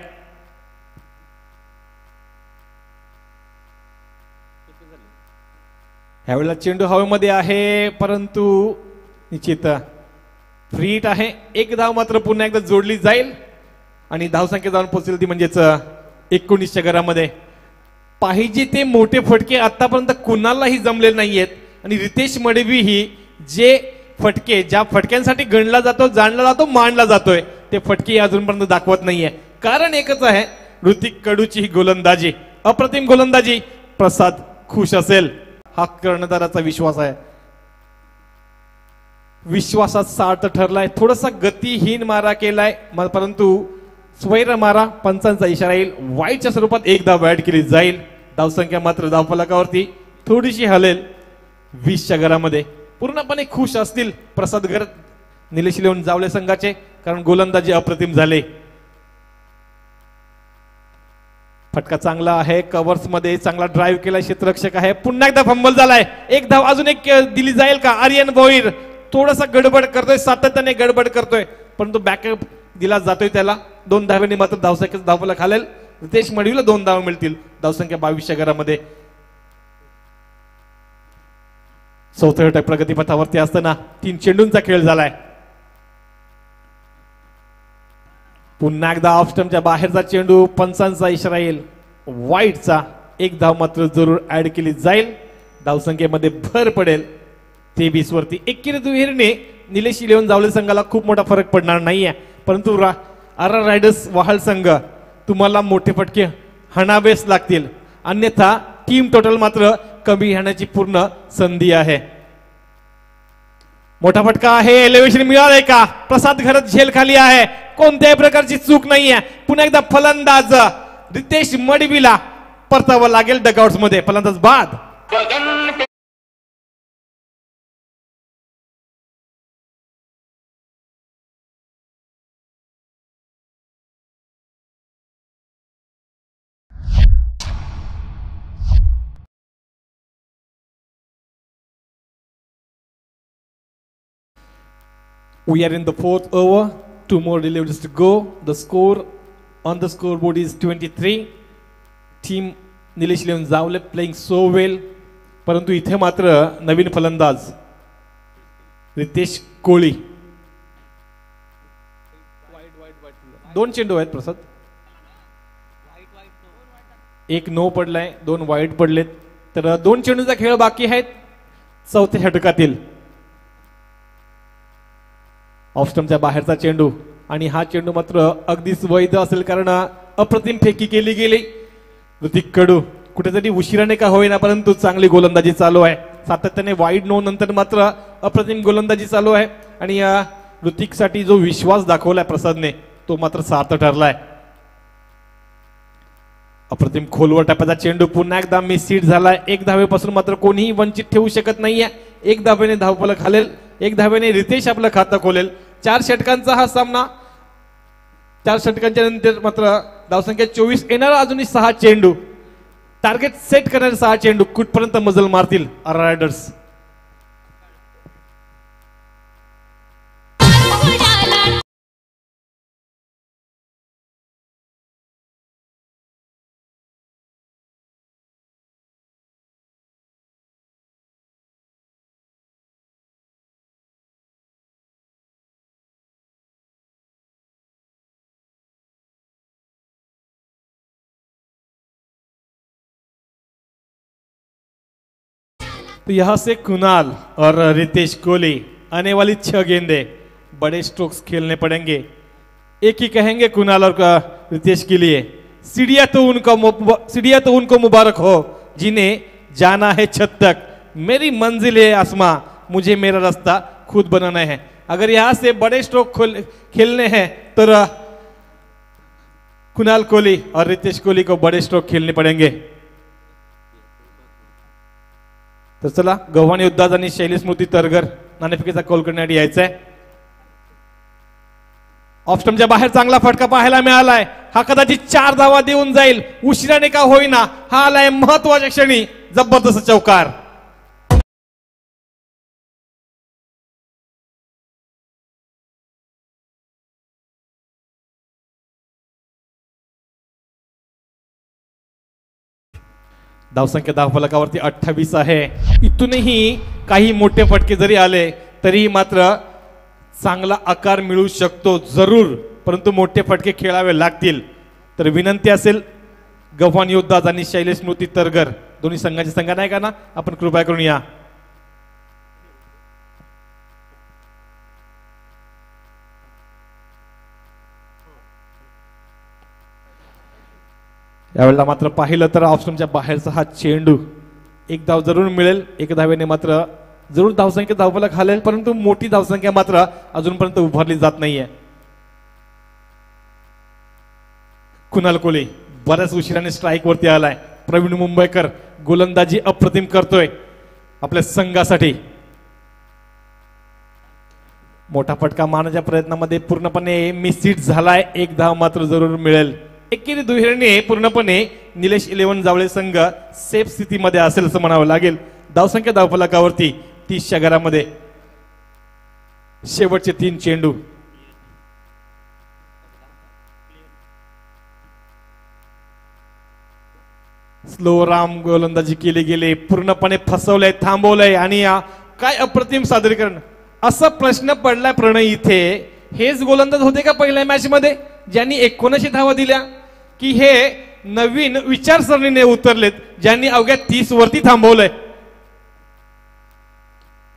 ह्यावेळेला चेंडू हवेमध्ये आहे परंतु निश्चित फ्री हिट आहे. 1 धाव मात्र पुन्हा एकदा जोडली जाईल आणि धावसंख्या जाऊन पोहोचेल ती म्हणजेच 19च्या घरामध्ये. पाहिजे ते मोठे फटके आतापर्यंत कुणालाही जमलेले नाहीयेत आणि रितेश मडवी ही जे फटके ज्या फटक्यांसाठी गणला जातो, जाणला जातो, मांडला जातोय, ते फटके अजूनपर्यंत दाखवत नाहीये. कारण एकच आहे, ऋतिक कडूची ही गोलंदाजी, अप्रतिम गोलंदाजी. प्रसाद खुश असेल हा कर्णधाराचा विश्वास आहे. विश्वासात सार्थ ठरलाय. थोडासा गतीहीन मारा केलाय परंतु स्वैर मारा. पंचांचा इशारा येईल. वाईटच्या स्वरूपात 1 धाव ऍड केली जाईल. धावसंख्या मात्र धावफलकावरती थोडीशी हलेल 20च्या घरामध्ये. पूर्णपणे खुश असतील प्रसाद घर निलेश लिहून जावले संघाचे, कारण गोलंदाजी अप्रतिम झाले. फटका चांगला आहे. कव्हर्स मध्ये चांगला ड्राईव्ह केला क्षेत्ररक्षक आहे. पुन्हा एकदा फंबल झालाय. 1 धाव अजून एक दिली जाईल का? आर्यन भोईर थोडासा गडबड करतोय, सातत्याने गडबड करतोय, परंतु बॅकअप दिला जातोय त्याला. 2 धावेने मात्र धावसंख्या धावफलक खालेल. रितेश मडवीला 2 धाव मिळतील. धावसंख्या 22च्या घरामध्ये. चौथ्या षटक प्रगतीपथावरती असताना 3 चेंडूंचा खेळ झालाय. पुन्हा एकदा ऑफ स्टंपच्या बाहेरचा चेंडू. पंचांचा इशारा येईल वाईटचा. 1 धाव मात्र जरूर ऍड केली जाईल. धावसंख्येमध्ये भर पडेल 23 वरती. एकेरी दुहेरीने निलेश इलेव्हन जावले संघाला खूप मोठा फरक पडणार नाहीये, परंतु आर रायडर्स वहाल संघ तुम्हाला मोठे फटके हाणावेच लागतील, अन्यथा टीम टोटल मात्र कमी हाण्याची पूर्ण संधी आहे. मोठा फटका आहे. एलिव्हेशन मिळालंय का? प्रसाद घरत झेल खाली आहे. कोणत्याही प्रकारची चूक नाहीये. पुन्हा एकदा फलंदाज रितेश मडवीला परतावं लागेल डगआउट्स मध्ये. फलंदाज बाद. We are in the 4th over. 2 more deliveries to go. The score on the scoreboard is 23. Team Nilesh लिहून जावले playing so well. परंतु इथे मात्र नवीन फलंदाज रितेश कोहली. 2 चेंडू आहेत प्रसाद. 1 नो पडलाय, 2 वाईट पडलेत. तर 2 चेंडूचा खेळ बाकी आहेत चौथ्या षटकातील. ऑफस्टमच्या बाहेरचा चेंडू आणि हा चेंडू मात्र अगदीच वैध असेल, कारण अप्रतिम फेकी केली गेली. ऋतिक कडू कुठेतरी उशिराने का होईना परंतु चांगली गोलंदाजी चालू आहे. सातत्याने वाईड नो नंतर मात्र अप्रतिम गोलंदाजी चालू आहे आणि ऋतिक साठी जो विश्वास दाखवलाय प्रसादने तो मात्र सार्थ ठरलाय. अप्रतिम खोलवर टप्प्याचा चेंडू पुन्हा एकदा मिस हिट झालाय. 1 धावेपासून मात्र कोणीही वंचित ठेवू शकत नाहीये. 1 धावेने धावफलक खालेल. 1 धावेने रितेश आपलं खातं खोलेल. 4 षटकांचा हा सामना. 4 षटकांच्या नंतर मात्र धावसंख्या 24 येणार. अजूनही 6 चेंडू. टार्गेट सेट करणारे 6 चेंडू कुठपर्यंत मजल मारतील आर रायडर्स. तो यहाँ से कुणाल और रितेश कोहली आने वाली 6 गेंदें बड़े स्ट्रोक्स खेलने पड़ेंगे। एक ही कहेंगे कुणाल और रितेश के लिए, सीढ़ियां तो उनको मुबारक हो जिन्हें जाना है छत तक। मेरी मंजिल है आसमां, मुझे मेरा रास्ता खुद बनाना है। अगर यहां से बड़े स्ट्रोक खेलने हैं तो कुणाल कोहली और रितेश कोहली को बड़े स्ट्रोक खेलने पड़ेंगे। तर चला, गव्हाणे उद्दाज आणि शैलेश मोती तरगर नाणेफेकीचा कॉल करण्यासाठी यायचंय। ऑफस्टमच्या बाहेर चांगला फटका पाहायला मिळालाय। हा कदाचित 4 धावा देऊन जाईल, उशिराने का होईना हा आलाय महत्वाच्या क्षणी जबरदस्त चौकार। धावसंख्या धावफलकावरती 28 आहे। इथूनही काही मोठे फटके जरी आले तरी मात्र चांगला आकार मिळू शकतो जरूर, परंतु मोठे फटके खेळावे लागतील। तर विनंती असेल गव्हाण योद्धाज आणि शैलेश मोती तरगर दोन्ही संघाचे संघनायकांना, आपण कृपया करून या। यावेळेला मात्र पाहिलं तर ऑफस्टमच्या बाहेरचा हा चेंडू, एक धाव जरूर मिळेल, एक धावेने मात्र जरूर धावसंख्या धावफलक हालेल, परंतु मोठी धावसंख्या मात्र अजूनपर्यंत उभारली जात नाहीये। कुणाल कोहली बऱ्याच उशिराने स्ट्राईक वरती आलाय। प्रवीण मुंबईकर गोलंदाजी अप्रतिम करतोय आपल्या संघासाठी। मोठा फटका मारण्याच्या प्रयत्नामध्ये पूर्णपणे मिसहिट झालाय, एक धाव मात्र जरूर मिळेल। एकेरी दुहेरीने पूर्णपणे निलेश 11 जावळे संघ सेफ स्थितीमध्ये असेल असं म्हणावं लागेल। धावसंख्या धावफलकावरती 30च्या घरामध्ये शेवटचे 3 चेंडू। स्लो राम गोलंदाजी केली गेली, पूर्णपणे फसवलंय, थांबवलंय आणि काय अप्रतिम सादरीकरण। असा प्रश्न पडलाय प्रणय इथे, हेच गोलंदाज होते का पहिल्या मॅच मध्ये ज्यांनी 19 धावा दिल्या, की हे नवीन विचारसरणीने उतरलेत ज्यांनी अवघ्या 30 वरती थांबवलंय।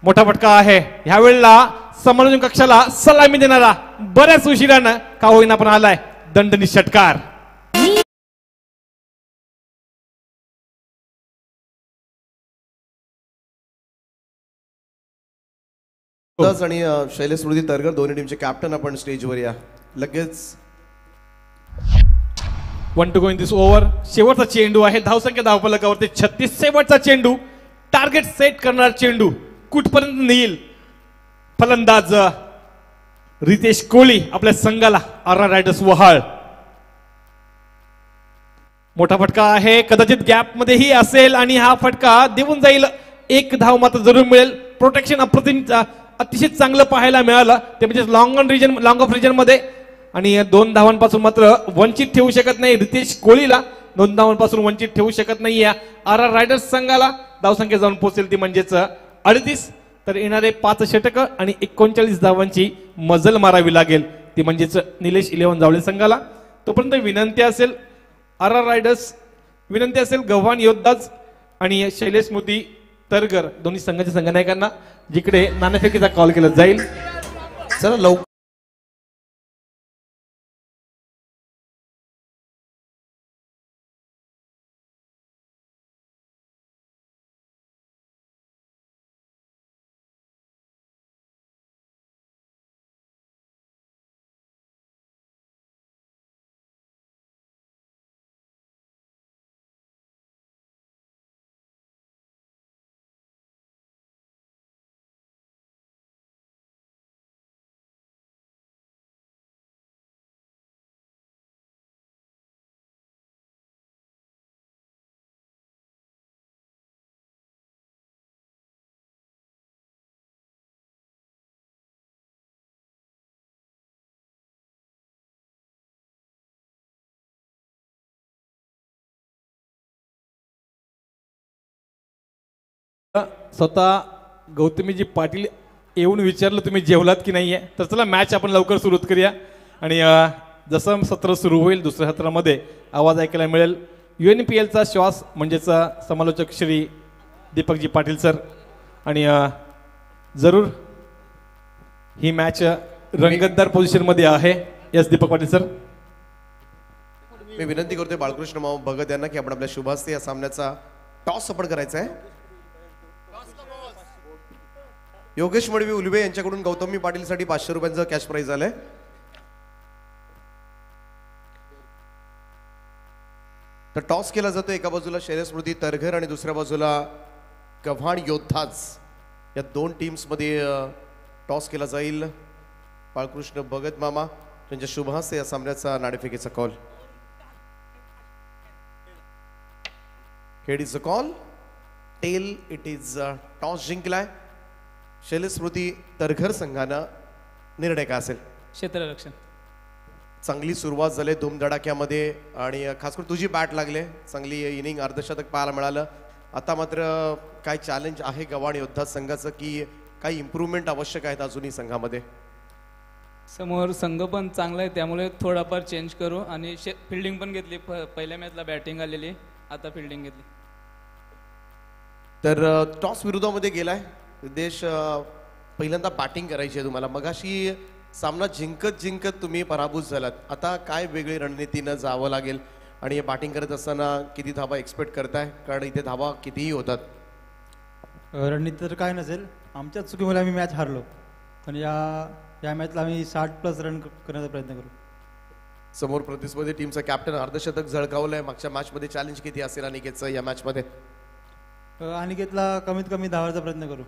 मोठा फटका आहे ह्या वेळेला, समालोचन कक्षाला सलामी देणारा बऱ्याच उशिरानं का होईना पण आलाय दंडनी षटकार। आणि शैलेश स्मृती तरगर दोन्ही टीमचे कॅप्टन आपण स्टेजवर या लगेच। 1 to go in this over। शेवटचा चेंडू आहे, धावसंख्या धावफलकावरती 36, शेवटचा चेंडू, टार्गेट सेट करणार चेंडू कुठपर्यंत नेईल फलंदाज रितेश कोहली आपल्या संघाला आर रायडर्स वहाळ। मोठा फटका आहे, कदाचित गॅप मध्येही असेल आणि हा फटका देऊन जाईल, एक धाव मात्र जरूर मिळेल। प्रोटेक्शन अप्रतिम अतिशय चांगलं पाहायला मिळालं, ते म्हणजे लॉंग ऑफ रिजन मध्ये, आणि 2 धावांपासून मात्र वंचित ठेवू शकत नाही रितेश कोहलीला, 2 धावांपासून वंचित ठेवू शकत नाही आर रायडर्स संघाला। धावसंख्या जाऊन पोहोचेल ती म्हणजेच 38, तर येणारे 5 षटक आणि 39 धावांची मजल मारावी लागेल ती म्हणजेच निलेश 11 जावळे संघाला। तोपर्यंत विनंती असेल आर रायडर्स, विनंती असेल गव्हाण योद्धाज आणि शैलेश मोती तरगर दोन्ही संघाच्या संघनायकांना, जिकडे नाणेफेकीचा कॉल केला जाईल। चला लवकर स्वतः गौतमीजी पाटील येऊन विचारलं तुम्ही जेवलात की नाहीये, तर चला मॅच आपण लवकर सुरू करूया। आणि जसं सत्र सुरू होईल दुसऱ्या सत्रामध्ये आवाज ऐकायला मिळेल UNPLचा श्वास म्हणजेच समालोचक श्री दीपकजी पाटील सर आणि जरूर ही मॅच रंगतदार पोझिशन मध्ये आहे. Yes Deepak Patil sir. मी विनंती करतोय बाळकृष्ण माऊ भगत यांना की आपण आपल्या शुभास्ते या सामन्याचा टॉस आपण करायचा आहे. योगेश मडवी उलवे यांच्याकडून गौतमी पाटील साठी 500 रुपयांचं कॅश प्राइज आलंय. तर टॉस केला जातो. एका बाजूला शैलस्मृती तरघर आणि दुसऱ्या बाजूला गव्हाण योद्धाज या दोन टीम्स मध्ये टॉस केला जाईल. बाळकृष्ण भगत मामा त्यांच्या शुभहस्ते या सामन्याचा नाणेफेकीचा call. Head is a call. Tail it is toss जिंकलाय शैलस्मृती तरघर संघानं. निर्णय काय असेल? क्षेत्ररक्षण. चांगली सुरुवात झाली धूमधडाक्यामध्ये आणि खास करून तुझी बॅट लागले. चांगली इनिंग अर्धशतक पाहायला मिळालं. आता मात्र काय चॅलेंज आहे गव्हाण योद्धा संघाचं की काही इम्प्रूव्हमेंट आवश्यक आहेत अजूनही संघामध्ये? समोर संघ पण चांगला आहे त्यामुळे थोडाफार चेंज करू आणि फिल्डिंग पण घेतली. पहिल्या मॅचला बॅटिंग आलेली, आता फिल्डिंग घेतली. तर टॉस विरोधामध्ये गेलाय देश. पहिल्यांदा बॅटिंग करायची आहे तुम्हाला. मगाशी सामना जिंकत जिंकत तुम्ही पराभूत झालात. आता काय वेगळी रणनीतीनं जावं लागेल आणि बॅटिंग करत असताना किती धावा एक्सपेक्ट करताय? कारण इथे धावा कितीही होतात. रणनीती तर काय नसेल. आमच्या चुकीमुळे आम्ही मॅच हारलो, पण या मॅचला आम्ही 60+ रन करण्याचा प्रयत्न करू. समोर प्रतिस्पर्धी टीमचा कॅप्टन अर्धशतक झळकावलंय. मागच्या मॅचमध्ये चॅलेंज किती असेल अनिकेतचं या मॅचमध्ये? अनिकेतला कमीत कमी धावायचा प्रयत्न करू.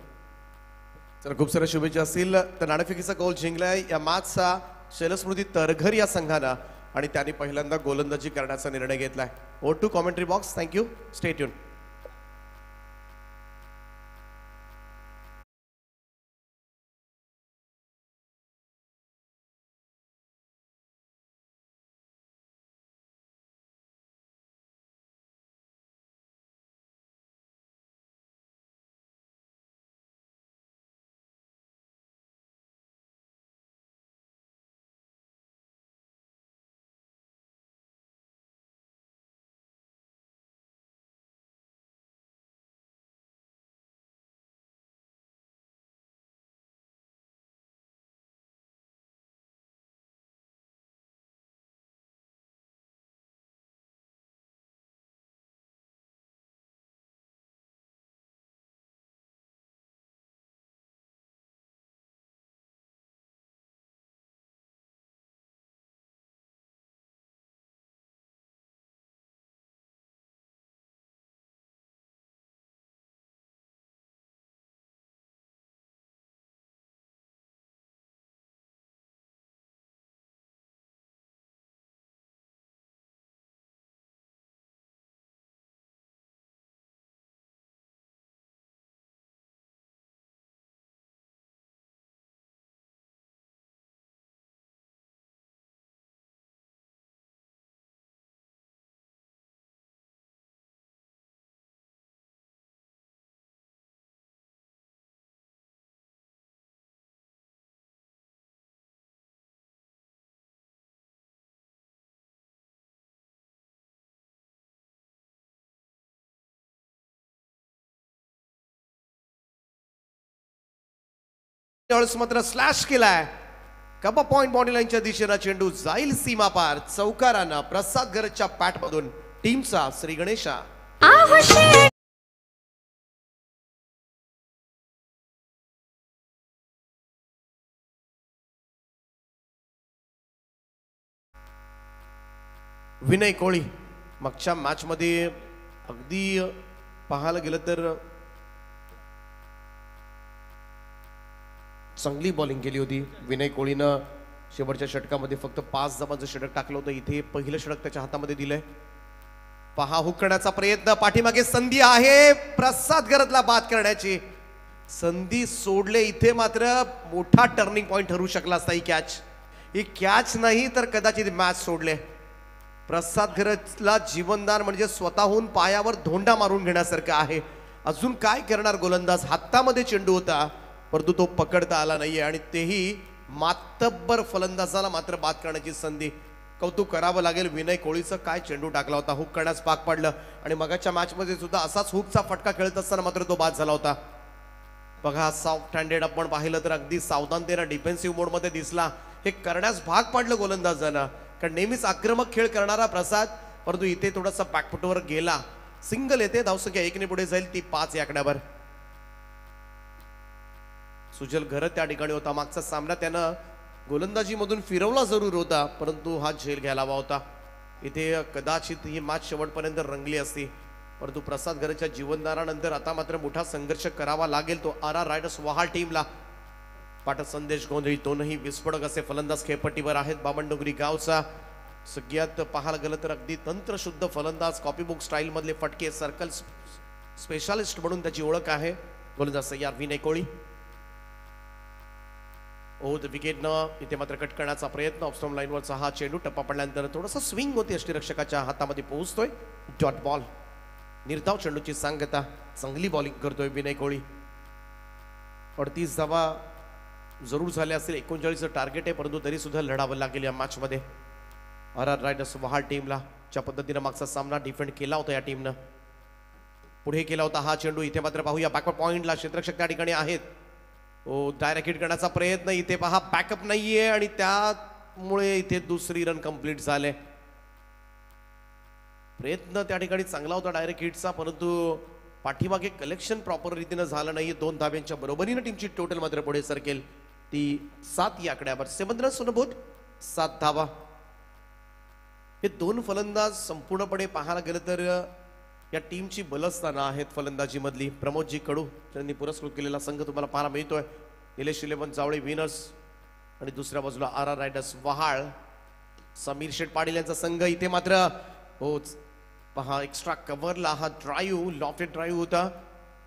तर खूप साऱ्या शुभेच्छा असतील. तर नाणेफेकीचा गोल जिंकलाय या मॅचचा शैलस्मृती तरघर या संघानं आणि त्यांनी पहिल्यांदा गोलंदाजी करण्याचा निर्णय घेतलाय. Over to commentary box. Thank you. Stay tune. त्यावेळेस मात्र स्लॅश केलाय. कबा पॉइंट बॉडी लाईनच्या दिशेला चेंडू जाईल सीमा पार. चौकारानं प्रसाद गरजच्या पॅट मधून टीमचा श्री गणेशा. विनय कोळी मागच्या मॅच मध्ये अगदी पाहायला गेलं तर चांगली बॉलिंग केली होती. विनय कोळीनं शेवटच्या षटकामध्ये फक्त 5 धावांचं षटक टाकलं होतं. इथे पहिलं षटक त्याच्या हातामध्ये दिलंय. पहा हुक करण्याचा प्रयत्न. पाठीमागे संधी आहे प्रसाद गरजला बाद करण्याची. संधी सोडले. इथे मात्र मोठा टर्निंग पॉइंट ठरू शकला असता. ही कॅच नाही तर कदाचित मॅच सोडले. प्रसाद गरजला जीवनदान म्हणजे स्वतःहून पायावर धोंडा मारून घेण्यासारखं आहे. अजून काय करणार गोलंदाज? हातामध्ये चेंडू होता परंतु तो पकडता आला नाहीये आणि तेही मातब्बर फलंदाजाला मात्र बाद करण्याची संधी. कौतुक करावं लागेल विनय कोळीचं. काय चेंडू टाकला होता. हुक करण्यास भाग पडलं आणि मगाच्या मॅच मध्ये सुद्धा असाच हुकचा फटका खेळत असताना मात्र तो बाद झाला होता. बघा सॉफ्ट हँडेड आपण पाहिलं तर अगदी सावधानतेनं डिफेन्सिव्ह मोड मध्ये दिसला. हे करण्यास भाग पाडलं गोलंदाजांना, कारण नेहमीच आक्रमक खेळ करणारा प्रसाद, परंतु इथे थोडासा बॅकफुटवर गेला. सिंगल येते, धावसंख्या 1 पुढे जाईल, ती 5 या आकड्यावर. सुजल घरत त्या ठिकाणी होता. मागचा सामना त्यानं गोलंदाजी मधून फिरवला जरूर होता, परंतु हा झेल घ्यायला हवा होता. इथे कदाचित ही मॅच शेवटपर्यंत रंगली असती, परंतु प्रसाद घरच्या जीवनदानानंतर आता मात्र मोठा संघर्ष करावा लागेल तो RR रायडर्स वहाळ टीमला. पाठ संदेश गोंधळी दोनही विस्फोटक असे फलंदाज खेळपट्टीवर आहेत. बामणडोंगरी गावचा सगळ्यात पाहायला गेलं तर अगदी तंत्रशुद्ध फलंदाज, कॉपीबुक स्टाईल मधले फटके, सर्कल स्पेशालिस्ट म्हणून त्याची ओळख आहे. गोलंदाज सय्यार विनय कोळी. विकेटनं इथे मात्र कट करण्याचा प्रयत्न. ऑफस्टॉम लाईनवरचा हा चेंडू टप्पा पडल्यानंतर थोडासा स्विंग होते, यष्टीरक्षकाच्या हातामध्ये पोहोचतोय. Dot ball. निर्धाव चेंडूची सांगता, चांगली बॉलिंग करतोय विनय कोळी. 38 धावा जरूर झाल्या असतील, 39 टार्गेट आहे, परंतु तरी सुद्धा लढावं लागेल या मॅच मध्ये RR रायडर्स वहाळ टीमला. ज्या पद्धतीनं मागचा सामना डिफेंड केला होता या टीमनं, पुढे केला होता हा चेंडू. इथे मात्र पाहूया बॅकवर्ड पॉइंटला क्षेत्ररक्षक त्या ठिकाणी आहेत. डायरेक्ट हिट करण्याचा प्रयत्न, इथे पहा बॅकअप नाहीये आणि त्यामुळे इथे दुसरी रन कंप्लीट झाले. प्रयत्न त्या ठिकाणी चांगला होता डायरेक्ट हिटचा, परंतु पाठीमागे कलेक्शन प्रॉपर रीतीनं झालं नाही. 2 धाब्यांच्या बरोबरीनं टीमची टोटल मात्र पुढे सरकेल, ती 7 या आकड्यावर. 7 रन सोनबोट, 7 धावा. हे 2 फलंदाज संपूर्णपणे पाहायला गेलं तर या टीमची बलस्थानं आहेत फलंदाजी मधली. प्रमोदजी कडू त्यांनी पुरस्कृत केलेला संघ तुम्हाला पाहायला मिळतोय. निलेश 11 जावळे विनर्स आणि दुसऱ्या बाजूला RR रायडर्स वहाळ. समीर शेठ पाटील यांचा संघ. इथे मात्र पहा एक्स्ट्रा कव्हरला हा ड्राईव्ह, लॉफ्टेड ड्राईव्ह होता.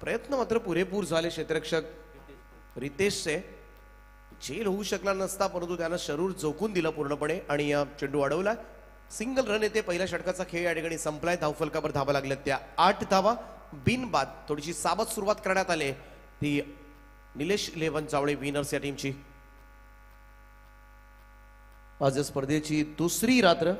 प्रयत्न मात्र पुरेपूर झाले क्षेत्ररक्षक रितेशचे. झेल होऊ शकला नसता, परंतु त्यानं शरीर झोकून दिलं पूर्णपणे आणि चेंडू अडवला. सिंगल रन येते. पहिल्या षटकाचा खेळ या ठिकाणी संपलाय. धावफलकावर धावा लागल्या त्या 8 धावा बिनबाद. थोडीशी सावध सुरुवात करण्यात आली ती निलेश 11 जावळे विनर्स या टीमची. आज या स्पर्धेची दुसरी रात्र.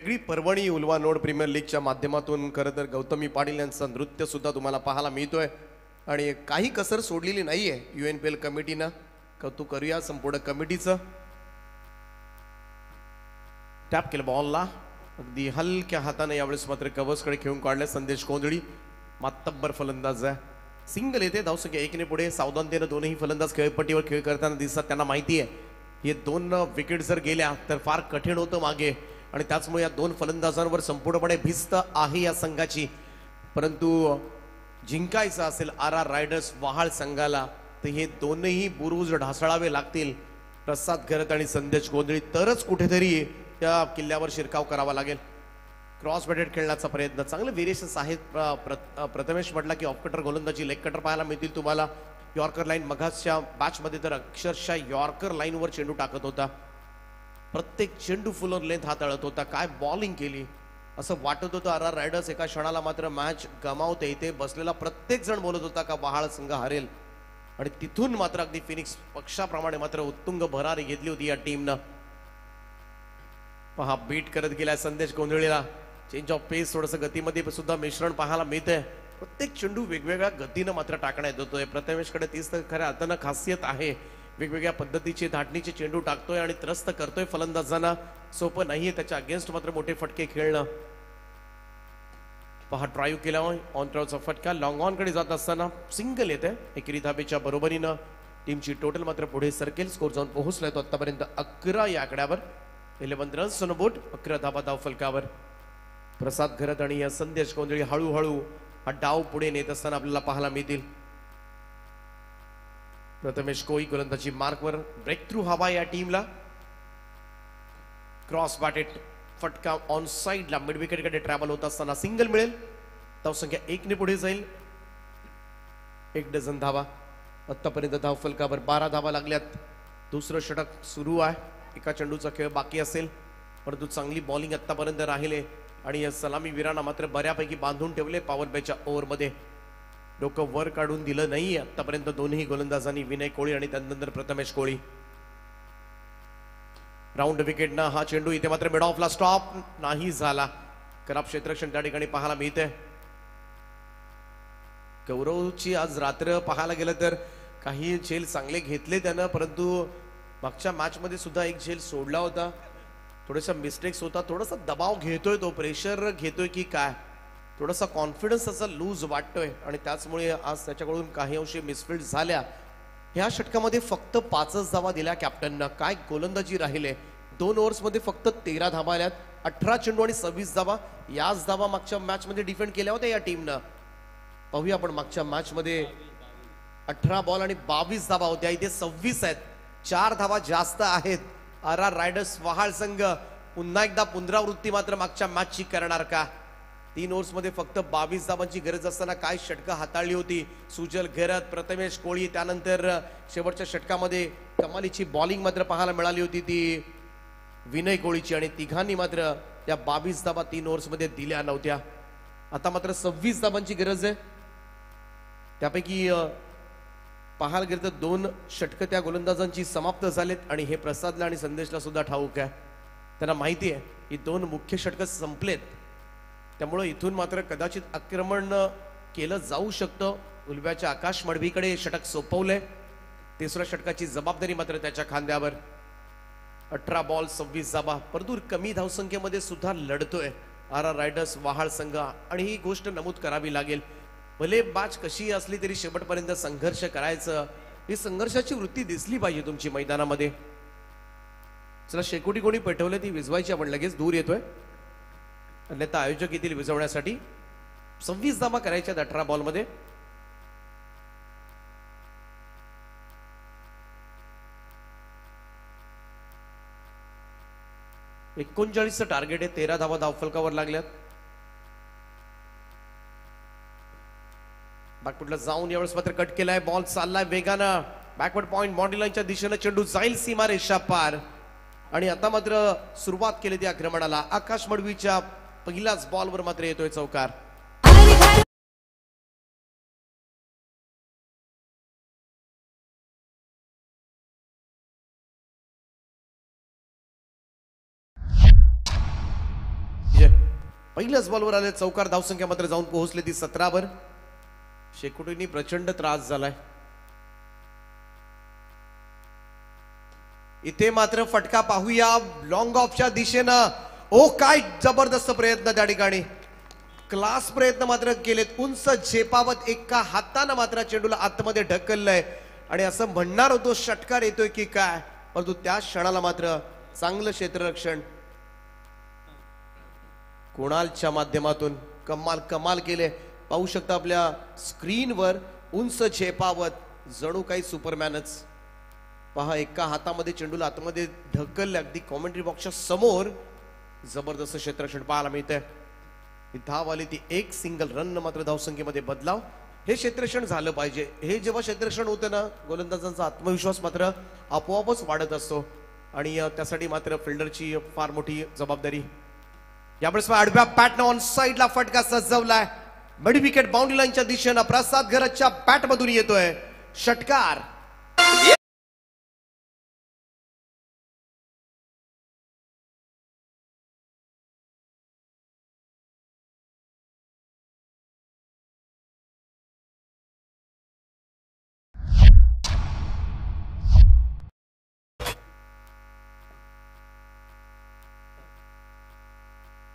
वेगळी पर्वणी उल्वा नोड प्रीमियर लीगच्या माध्यमातून खरं तर गौतमी पाटील यांचं नृत्य सुद्धा तुम्हाला पाहायला मिळतोय आणि काही कसर सोडलेली नाहीये UNPL कमिटीनं. कौतुक करूया संपूर्ण कमिटीचं. टॅप केलं बॉलला, अगदी हलक्या हाताने यावेळेस मात्र कव्हर्सकडे खेळून काढले संदेश गोंधळी. मातब्बर फलंदाज आहे. सिंगल येते, धावसंख्या 1 पुढे. सावधानतेनं दोनही फलंदाज खेळपट्टीवर खेळ करताना दिसतात. त्यांना माहिती आहे हे 2 विकेट जर गेल्या तर फार कठीण होतं मागे आणि त्याचमुळे या 2 फलंदाजांवर संपूर्णपणे भिस्त आहे या संघाची. परंतु जिंकायचं असेल RR रायडर्स वहाळ संघाला तर हे दोनही बुरुज ढासळावे लागतील, प्रसाद घरत आणि संदेश गोंधळी, तरच कुठेतरी त्या किल्ल्यावर शिरकाव करावा लागेल. क्रॉस बॅटेड खेळण्याचा प्रयत्न, चांगले व्हेरिएशन्स आहेत. प्रथमेश म्हटला की ऑफ कटर गोलंदाजी, लेग कटर पाहायला मिळतील तुम्हाला. यॉर्कर लाईन मघाच्या बॅच मध्ये तर अक्षरशः यॉर्कर लाईनवर चेंडू टाकत होता. प्रत्येक चेंडू फुल लेंथ हाताळत होता. काय बॉलिंग केली असं वाटत होतं RR रायडर्स एका क्षणाला मात्र मॅच गमावते. इथे बसलेला प्रत्येक जण बोलत होता का वहाळ संघ हारेल आणि तिथून मात्र अगदी फिनिक्स पक्षाप्रमाणे मात्र उत्तुंग भरारी घेतली होती या टीमनं. पहा बीट करत गेला संदेश गोंधळीला. चेंज ऑफ पेस, थोडंसं गतीमध्ये सुद्धा मिश्रण पाहायला मिळतंय. प्रत्येक चेंडू वेगवेगळ्या गतीनं मात्र टाकण्यात येतोय. प्रथमेशकडे तीच तर खऱ्या अर्थानं खासियत आहे. वेगवेगळ्या पद्धतीचे धाटणीचे चेंडू टाकतोय आणि त्रस्त करतोय फलंदाजांना. सोपं नाहीये त्याच्या अगेन्स्ट मात्र मोठे फटके खेळणं. पहा ड्राईव्ह केला, ऑन ड्राईव्हचा फटका. लॉंग ऑन कडे जात असताना सिंगल येते. एकेरी धाबेच्या बरोबरीनं टीमची टोटल मात्र पुढे सरकेल. स्कोर जाऊन पोहोचलाय तो आतापर्यंत 11 या आकड्यावर. 11 रन्स ऑन बोर्ड, 11 धाबा धाव फलकावर. प्रसाद घरत आणि या संदेश गोंधळी हळूहळू हा डाव पुढे नेत असताना आपल्याला पाहायला मिळतील. प्रथमेश कोई गोलंदाजी मार्कवर. ब्रेक थ्रू हवा या टीमला. क्रॉस बॅटेड फटका ऑन साइडला मिड विकेटकडे ट्रॅव्हल होत असताना सिंगल मिळेल. धावसंख्या 1 पुढे जाईल. 1 डझन धावा आतापर्यंत धाव फलकावर 12 धावा लागल्यात. दुसरं षटक सुरू आहे. एका चेंडूचा खेळ बाकी असेल परंतु चांगली बॉलिंग आतापर्यंत राहिले आणि या सलामी वीरांना मात्र बऱ्यापैकी बांधून ठेवले. पॉवर प्लेच्या ओव्हरमध्ये डोकं वर काढून दिलं नाही आतापर्यंत दोन्ही गोलंदाजांनी, विनय कोळी आणि त्यानंतर प्रथमेश कोळी. राऊंड विकेटनं हा चेंडू इथे मात्र मिड ऑफला स्टॉप नाही झाला. खराब क्षेत्ररक्षण त्या ठिकाणी पाहायला मिळते. गौरवची आज रात्र पाहायला गेलं तर काही झेल चांगले घेतले त्यानं, परंतु मागच्या मॅच मध्ये सुद्धा एक झेल सोडला होता. थोडासा मिस्टेक्स होता, थोडासा दबाव घेतोय, तो प्रेशर घेतोय की काय, थोडासा कॉन्फिडन्स असा लूज वाटतोय आणि त्याचमुळे आज त्याच्याकडून काही अंशी मिसफील्ड झाल्या. ह्या षटकामध्ये फक्त 5च धावा दिल्या कॅप्टननं. काय गोलंदाजी राहिले. 2 ओव्हर्समध्ये फक्त 13 धावा आल्यात. 18 चेंडू आणि 26 धावा. याच धावा मागच्या मॅच मध्ये डिफेंड केल्या होत्या या टीमनं. पाहूया आपण मागच्या मॅच मध्ये 18 बॉल आणि 22 धावा होत्या, इथे 26 आहेत. 4 धावा जास्त आहेत. RR रायडर्स वहाळ संघ पुन्हा एकदा पुनरावृत्ती मात्र मागच्या मॅचची करणार का. 3 ओव्हर्समध्ये फक्त 22 धावांची गरज असताना काय षटकं हाताळली होती. सुजल घेरत, प्रथमेश कोळी, त्यानंतर शेवटच्या षटकामध्ये कमालीची बॉलिंग मात्र पाहायला मिळाली होती ती विनय कोळीची आणि तिघांनी मात्र या 22 धावा 3 ओव्हर्समध्ये दिल्या नव्हत्या. आता मात्र 26 धावांची गरज आहे. त्यापैकी पाहायला गेलं तर 2 षटकं त्या गोलंदाजांची समाप्त झालेत आणि हे प्रसादला आणि संदेशला सुद्धा ठाऊक आहे. त्यांना माहिती आहे की 2 मुख्य षटकं संपलेत, त्यामुळे इथून मात्र कदाचित आक्रमण केलं जाऊ शकतं. उलव्याच्या आकाश मडवीकडे षटक सोपवलंय. तिसऱ्या षटकाची जबाबदारी मात्र त्याच्या खांद्यावर. 18 बॉल 26 धावा, परंतु कमी धावसंख्येमध्ये सुद्धा लढतोय RR रायडर्स वहाळ संघ आणि ही गोष्ट नमूद करावी लागेल. भले मॅच कशी असली तरी शेवटपर्यंत संघर्ष करायचं, ही संघर्षाची वृत्ती दिसली पाहिजे तुमची मैदानामध्ये. चला, शेकोटी कोणी पेटवले ती विझवायची, आपण लगेच दूर येतोय. अन्यथा आयोजक येथील विझवण्यासाठी. 26 धावा करायच्या 18 बॉलमध्ये. चं टार्गेट आहे. 13 धावा धावफलकावर लागल्यात. बॅकफुटला जाऊन यावेळेस मात्र कट केलाय. बॉल चाललाय वेगानं बॅकवर्ड पॉइंट बाउंड्री लाईनच्या दिशेनं. चेंडू जाईल सीमारेषा पार आणि आता मात्र सुरुवात केली त्या आक्रमणाला. आकाश मडवीच्या पहिल्याच बॉलवर मात्र येतोय चौकार. पहिल्याच बॉलवर आले चौकार. धावसंख्या मात्र जाऊन पोहोचली ती 17 वर. शेकोटींनी प्रचंड त्रास झालाय. इथे मात्र फटका पाहूया लॉंग ऑफच्या दिशेनं. ओ काय जबरदस्त प्रयत्न त्या ठिकाणी, क्लास प्रयत्न मात्र केलेत. उंच झेपावत एका हातानं मात्र चेंडूला आतमध्ये ढकललंय आणि असं म्हणणार होतो षटकार येतोय की काय, परंतु त्या क्षणाला मात्र चांगलं क्षेत्ररक्षण कुणालच्या माध्यमातून कमाल केले. पाहू शकता आपल्या स्क्रीनवर उंच झेपावत जणू काही सुपरमॅनच. पहा, एका हातामध्ये चेंडूला आतमध्ये ढकलले अगदी कॉमेंट्री बॉक्सच्या समोर. जबरदस्त क्षेत्ररक्षण पाहायला मिळतंय. धाव आली ती 1 सिंगल रन मात्र धावसंख्येमध्ये बदलाव. हे क्षेत्ररक्षण झालं पाहिजे. हे जेव्हा क्षेत्ररक्षण होतं ना, गोलंदाजांचा आत्मविश्वास मात्र आपोआपच वाढत असतो आणि त्यासाठी मात्र फिल्डरची फार मोठी जबाबदारी. यावेळेस आडव्या पॅटनं ऑन साइडला फटका सजवलाय. मिड विकेट बाउंड्री लाईनच्या दिशेनं प्रसाद घरतच्या बॅट मधून येतोय षटकार.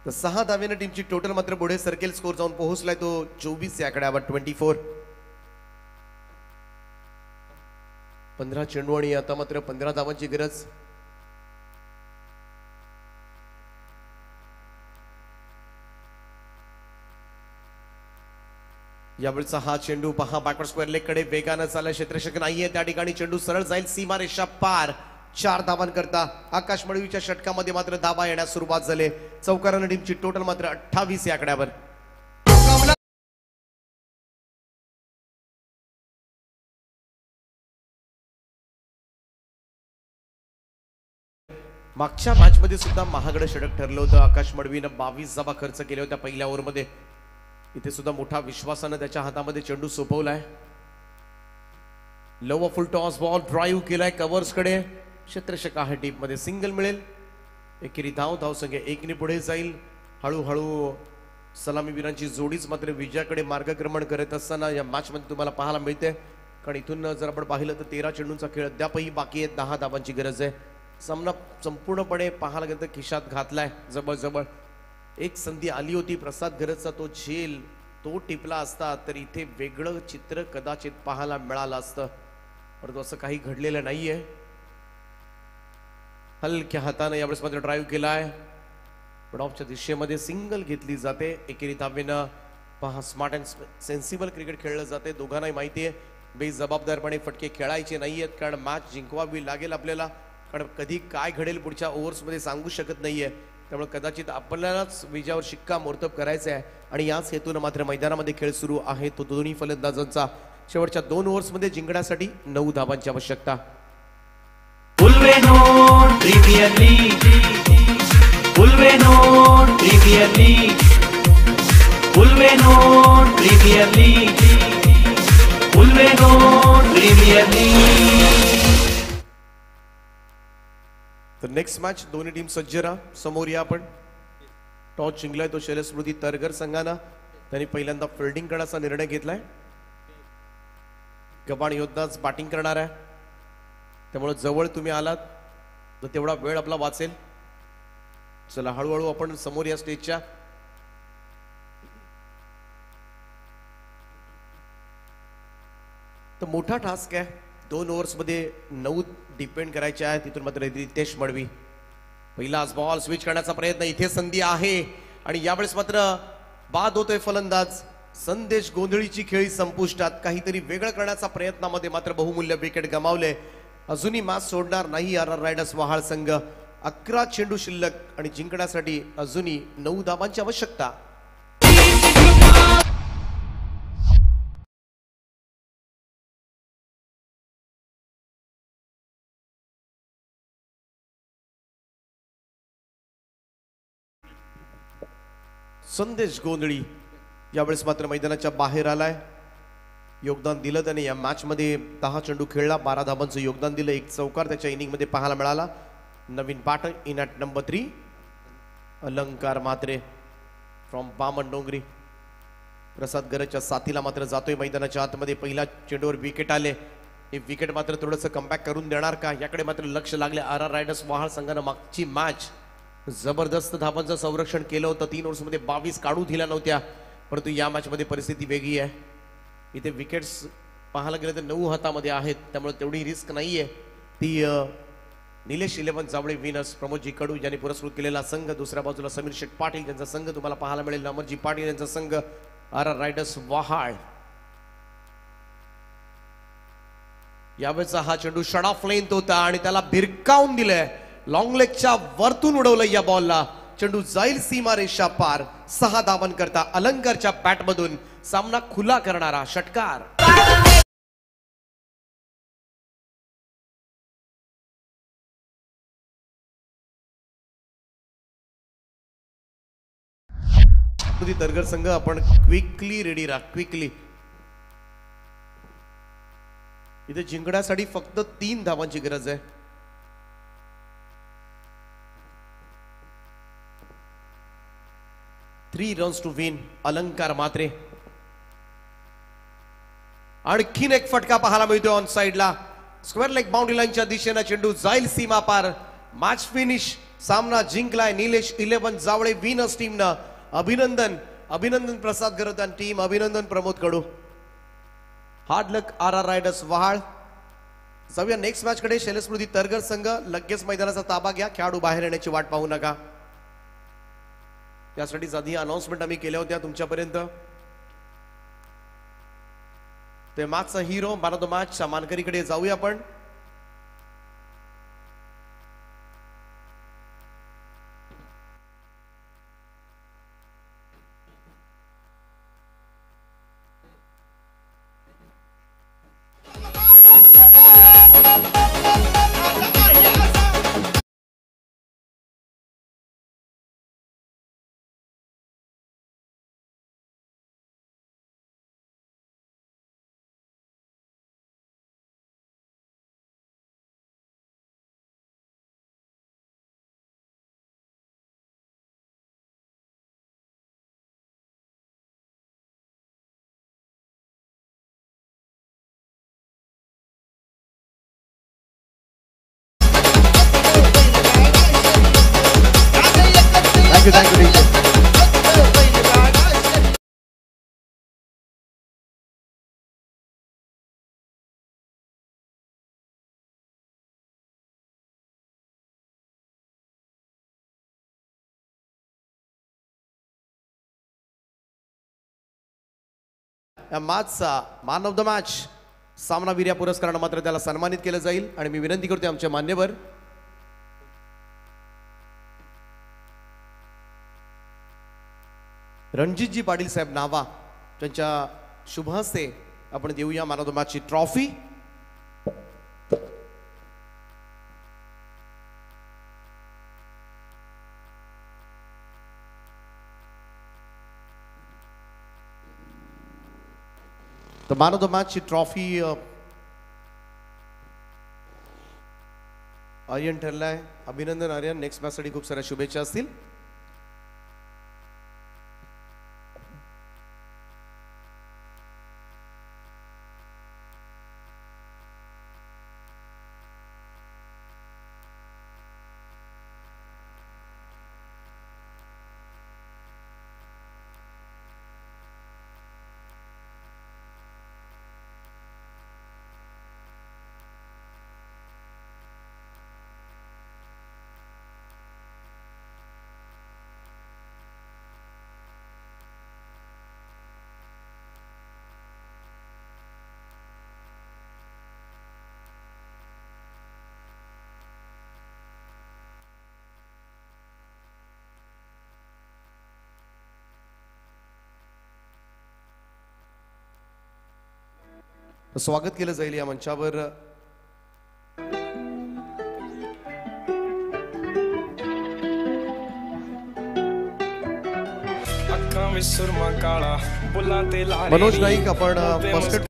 तर 6 धावेनं टीमची टोटल मात्र पुढे सर्कल स्कोर जाऊन पोहोचलाय तो 24 या आकड्यावर 24. 15 चेंडू आणि आता मात्र 15 धावांची गरज. यावेळचा हा चेंडू पहा बॅकवर्ड स्क्वेअर लेग कडे वेगानं चालला. क्षेत्ररक्षक नाहीये त्या ठिकाणी. चेंडू सरळ जाईल सीमारेषा पार. 4 धावांकरता आकाश मडवीच्या षटकामध्ये मात्र धावा येण्यास सुरुवात झाली. चौकारानं टीमची टोटल मात्र 28 या आकड्यावर. मागच्या मॅच मध्ये सुद्धा महागडं षटक ठरलं होतं. आकाश मडवीनं 22 धावा खर्च केल्या होत्या पहिल्या ओव्हरमध्ये. इथे सुद्धा मोठा विश्वासानं त्याच्या हातामध्ये चेंडू सोपवलाय. लव फुल टॉस बॉल ड्राईव्ह केलाय कव्हर्स कडे. क्षेत्ररक्षक आहे डीप मध्ये सिंगल मिळेल. एकेरी धाव संख्या 1 पुढे जाईल. हळूहळू सलामीवीरांची जोडीच मात्र विजयाकडे मार्गक्रमण करत असताना या मॅच मध्ये तुम्हाला पाहायला मिळते. कारण इथून जर आपण पाहिलं तर 13 चेंडूंचा खेळ अद्यापही बाकी आहे. 10 धावांची गरज आहे. सामना संपूर्णपणे पाहायला गेलं तर खिशात घातलाय. जवळ एक संधी आली होती प्रसाद गरजचा, तो झेल तो टिपला असता तर इथे वेगळं चित्र कदाचित पाहायला मिळालं असतं. परंतु असं काही घडलेलं नाहीये. हलक्या हाताने यावेळेस मात्र ड्राईव्ह केलाय. ऑफच्या दिशेमध्ये सिंगल घेतली जाते. एकेरी धावेनं पहा स्मार्ट अँड सेन्सिबल क्रिकेट खेळलं जाते. दोघांनाही माहिती आहे बेजबाबदारपणे फटके खेळायचे नाहीयेत. कारण मॅच जिंकवावी लागेल आपल्याला. कारण कधी काय घडेल पुढच्या ओव्हर्समध्ये सांगू शकत नाहीये. त्यामुळे कदाचित आपल्यालाच विजयावर शिक्कामोर्तब करायचं आहे. आणि याच हेतून मात्र मैदानामध्ये खेळ सुरू आहे. तो दोन्ही फलंदाजांचा शेवटच्या 2 ओव्हर्समध्ये जिंकण्यासाठी 9 धावांची आवश्यकता. Ulvenor Premier League. Ulvenor Premier League. Ulvenor Premier League. Ulvenor Premier League. तर नेक्स्ट मॅच दोन्ही टीम सज्ज राहा. समोर या आपण. टॉस जिंकलाय तो शैलस्मृती तरगर संघानं. त्यांनी पहिल्यांदा फिल्डिंग करण्याचा निर्णय घेतलाय. गबाण योद्धाच बॅटिंग करणार आहे. त्यामुळे जवळ तुम्ही आलात तर तेवढा वेळ आपला वाचेल. चला हळूहळू आपण समोर या स्टेजच्या. तर मोठा टास्क आहे. 2 ओव्हर्समध्ये 9 डिपेंड करायचे आहे. तिथून मात्र रितेश मडवी पहिलाच बॉल स्विच करण्याचा प्रयत्न. इथे संधी आहे आणि यावेळेस मात्र बाद होतोय फलंदाज. संदेश गोंधळीची खेळी संपुष्टात. काहीतरी वेगळं करण्याचा प्रयत्नामध्ये मात्र बहुमूल्य विकेट गमावले. अजूनही मॅच सोडणार नाही आर रायडर्स वहाळ संघ. 11 चेंडू शिल्लक आणि जिंकण्यासाठी अजूनही 9 धावांची आवश्यकता. संदेश गोंधळी यावेळेस मात्र मैदानाच्या बाहेर आलाय. योगदान दिलं त्याने या मॅच मध्ये. 10 चेंडू खेळला, 12 धावांचं योगदान दिलं. 1 चौकार त्याच्या इनिंग मध्ये पाहायला मिळाला. नवीन बॅटर इन ॲट नंबर 3 अलंकार मात्रे फ्रॉम बामण डोंगरी. प्रसाद गरजच्या साथीला मात्र जातोय मैदानाच्या आतमध्ये. पहिल्या चेंडूवर विकेट आले. हे विकेट मात्र थोडंसं कमबॅक करून देणार का याकडे मात्र लक्ष लागले आर रायडर्स वहाळ संघानं. मागची मॅच जबरदस्त धावांचं संरक्षण केलं होतं. 3 ओव्हर्समध्ये 22 काढू दिल्या नव्हत्या. परंतु या मॅच मध्ये परिस्थिती वेगळी आहे. इथे विकेट्स पाहायला गेलं तर 9 हातामध्ये आहेत. त्यामुळे तेवढी रिस्क नाहीये. ती निलेश 11 जावळे विनर्स प्रमोदजी कडू यांनी पुरस्कृत केलेला संघ. दुसऱ्या बाजूला समीर शेठ पाटील यांचा संघ तुम्हाला पाहायला मिळेल. अमरजी पाटील यांचा संघ आर रायडर्स वहाळ. यावेळेचा हा चेंडू शट ऑफ लेंथ होता आणि त्याला भिरकावून दिलंय. लॉंग लेगच्या वरतून उडवलं या बॉलला. चेंडू जाईल सीमारेषा पार. 6 धावन करता अलंकारच्या बॅटमधून सामना खुला करणारा षटकार. तरगर संघ आपण क्विकली रेडी राहा. क्विकली इथे जिंकण्यासाठी फक्त 3 धावांची गरज आहे. Three runs to win. Alankar Matre. आणखीन एक फटका पाहायला मिळतोय ऑन साइडला. स्क्वेअर लेग बाउंड्री लाईनच्या दिशेने चेंडू जाईल सीमा पार. Match finish. सामना जिंकलाय निलेश 11 जावळे विनर्स टीमनं. अभिनंदन. अभिनंदन प्रसाद गरज आणि टीम. अभिनंदन प्रमोद कडू. हार्ड लक आर रायडर्स वहाळ. जाऊया नेक्स्ट मॅच कडे. शैलस्मृती तरगर संघ लगेच मैदानाचा ताबा घ्या. खेळाडू बाहेर येण्याची वाट पाहू नका. त्यासाठी आधी अनाउन्समेंट आम्ही केल्या होत्या तुमच्यापर्यंत. ते मॅचचा hero man of the match मानकरीकडे जाऊया आपण. या मॅचचा मॅन ऑफ द मॅच सामनावीर या पुरस्कारानं मात्र त्याला सन्मानित केलं जाईल. आणि मी विनंती करतो आमचे मान्यवर रणजितजी पाटील साहेब नावा त्यांच्या शुभ हस्ते आपण देऊया मॅन ऑफ द मॅचची ट्रॉफी. तर मॅन ऑफ द मॅचची ट्रॉफी आर्यन ठरलाय. अभिनंदन आर्यन. नेक्स्ट मॅच साठी खूप साऱ्या शुभेच्छा असतील. स्वागत केलं जाईल या मंचावर मनोज नाईक. आपण फर्स्ट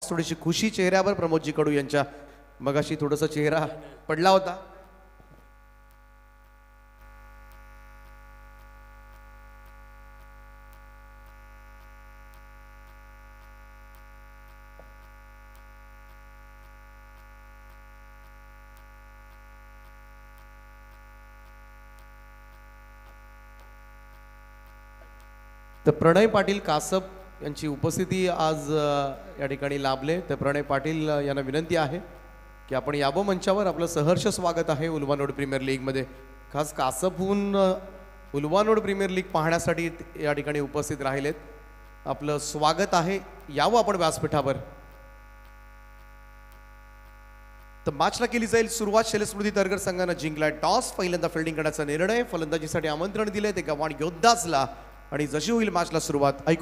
थोडीशी खुशी चेहऱ्यावर प्रमोदजी कडू यांच्या मगाशी थोडासा चेहरा पडला होता. तर प्रणय पाटील कासप यांची उपस्थिती आज या ठिकाणी लाभले. तर प्रणय पाटील यांना विनंती आहे की आपण यावं मंचावर. आपलं सहर्ष स्वागत आहे उल्हानोड प्रीमियर लीगमध्ये. खास कासपहून उल्हानोड प्रीमियर लीग पाहण्यासाठी या ठिकाणी उपस्थित राहिलेत. आपलं स्वागत आहे. यावं आपण व्यासपीठावर. तर मॅचला केली जाईल सुरुवात. शैलस्मृती तरगर संघानं जिंकला टॉस. पहिल्यांदा फिल्डिंग करण्याचा निर्णय. फलंदाजीसाठी आमंत्रण दिले ते गव्हाण योद्धासला. आणि जशी होईल मॅचला सुरुवात ऐकू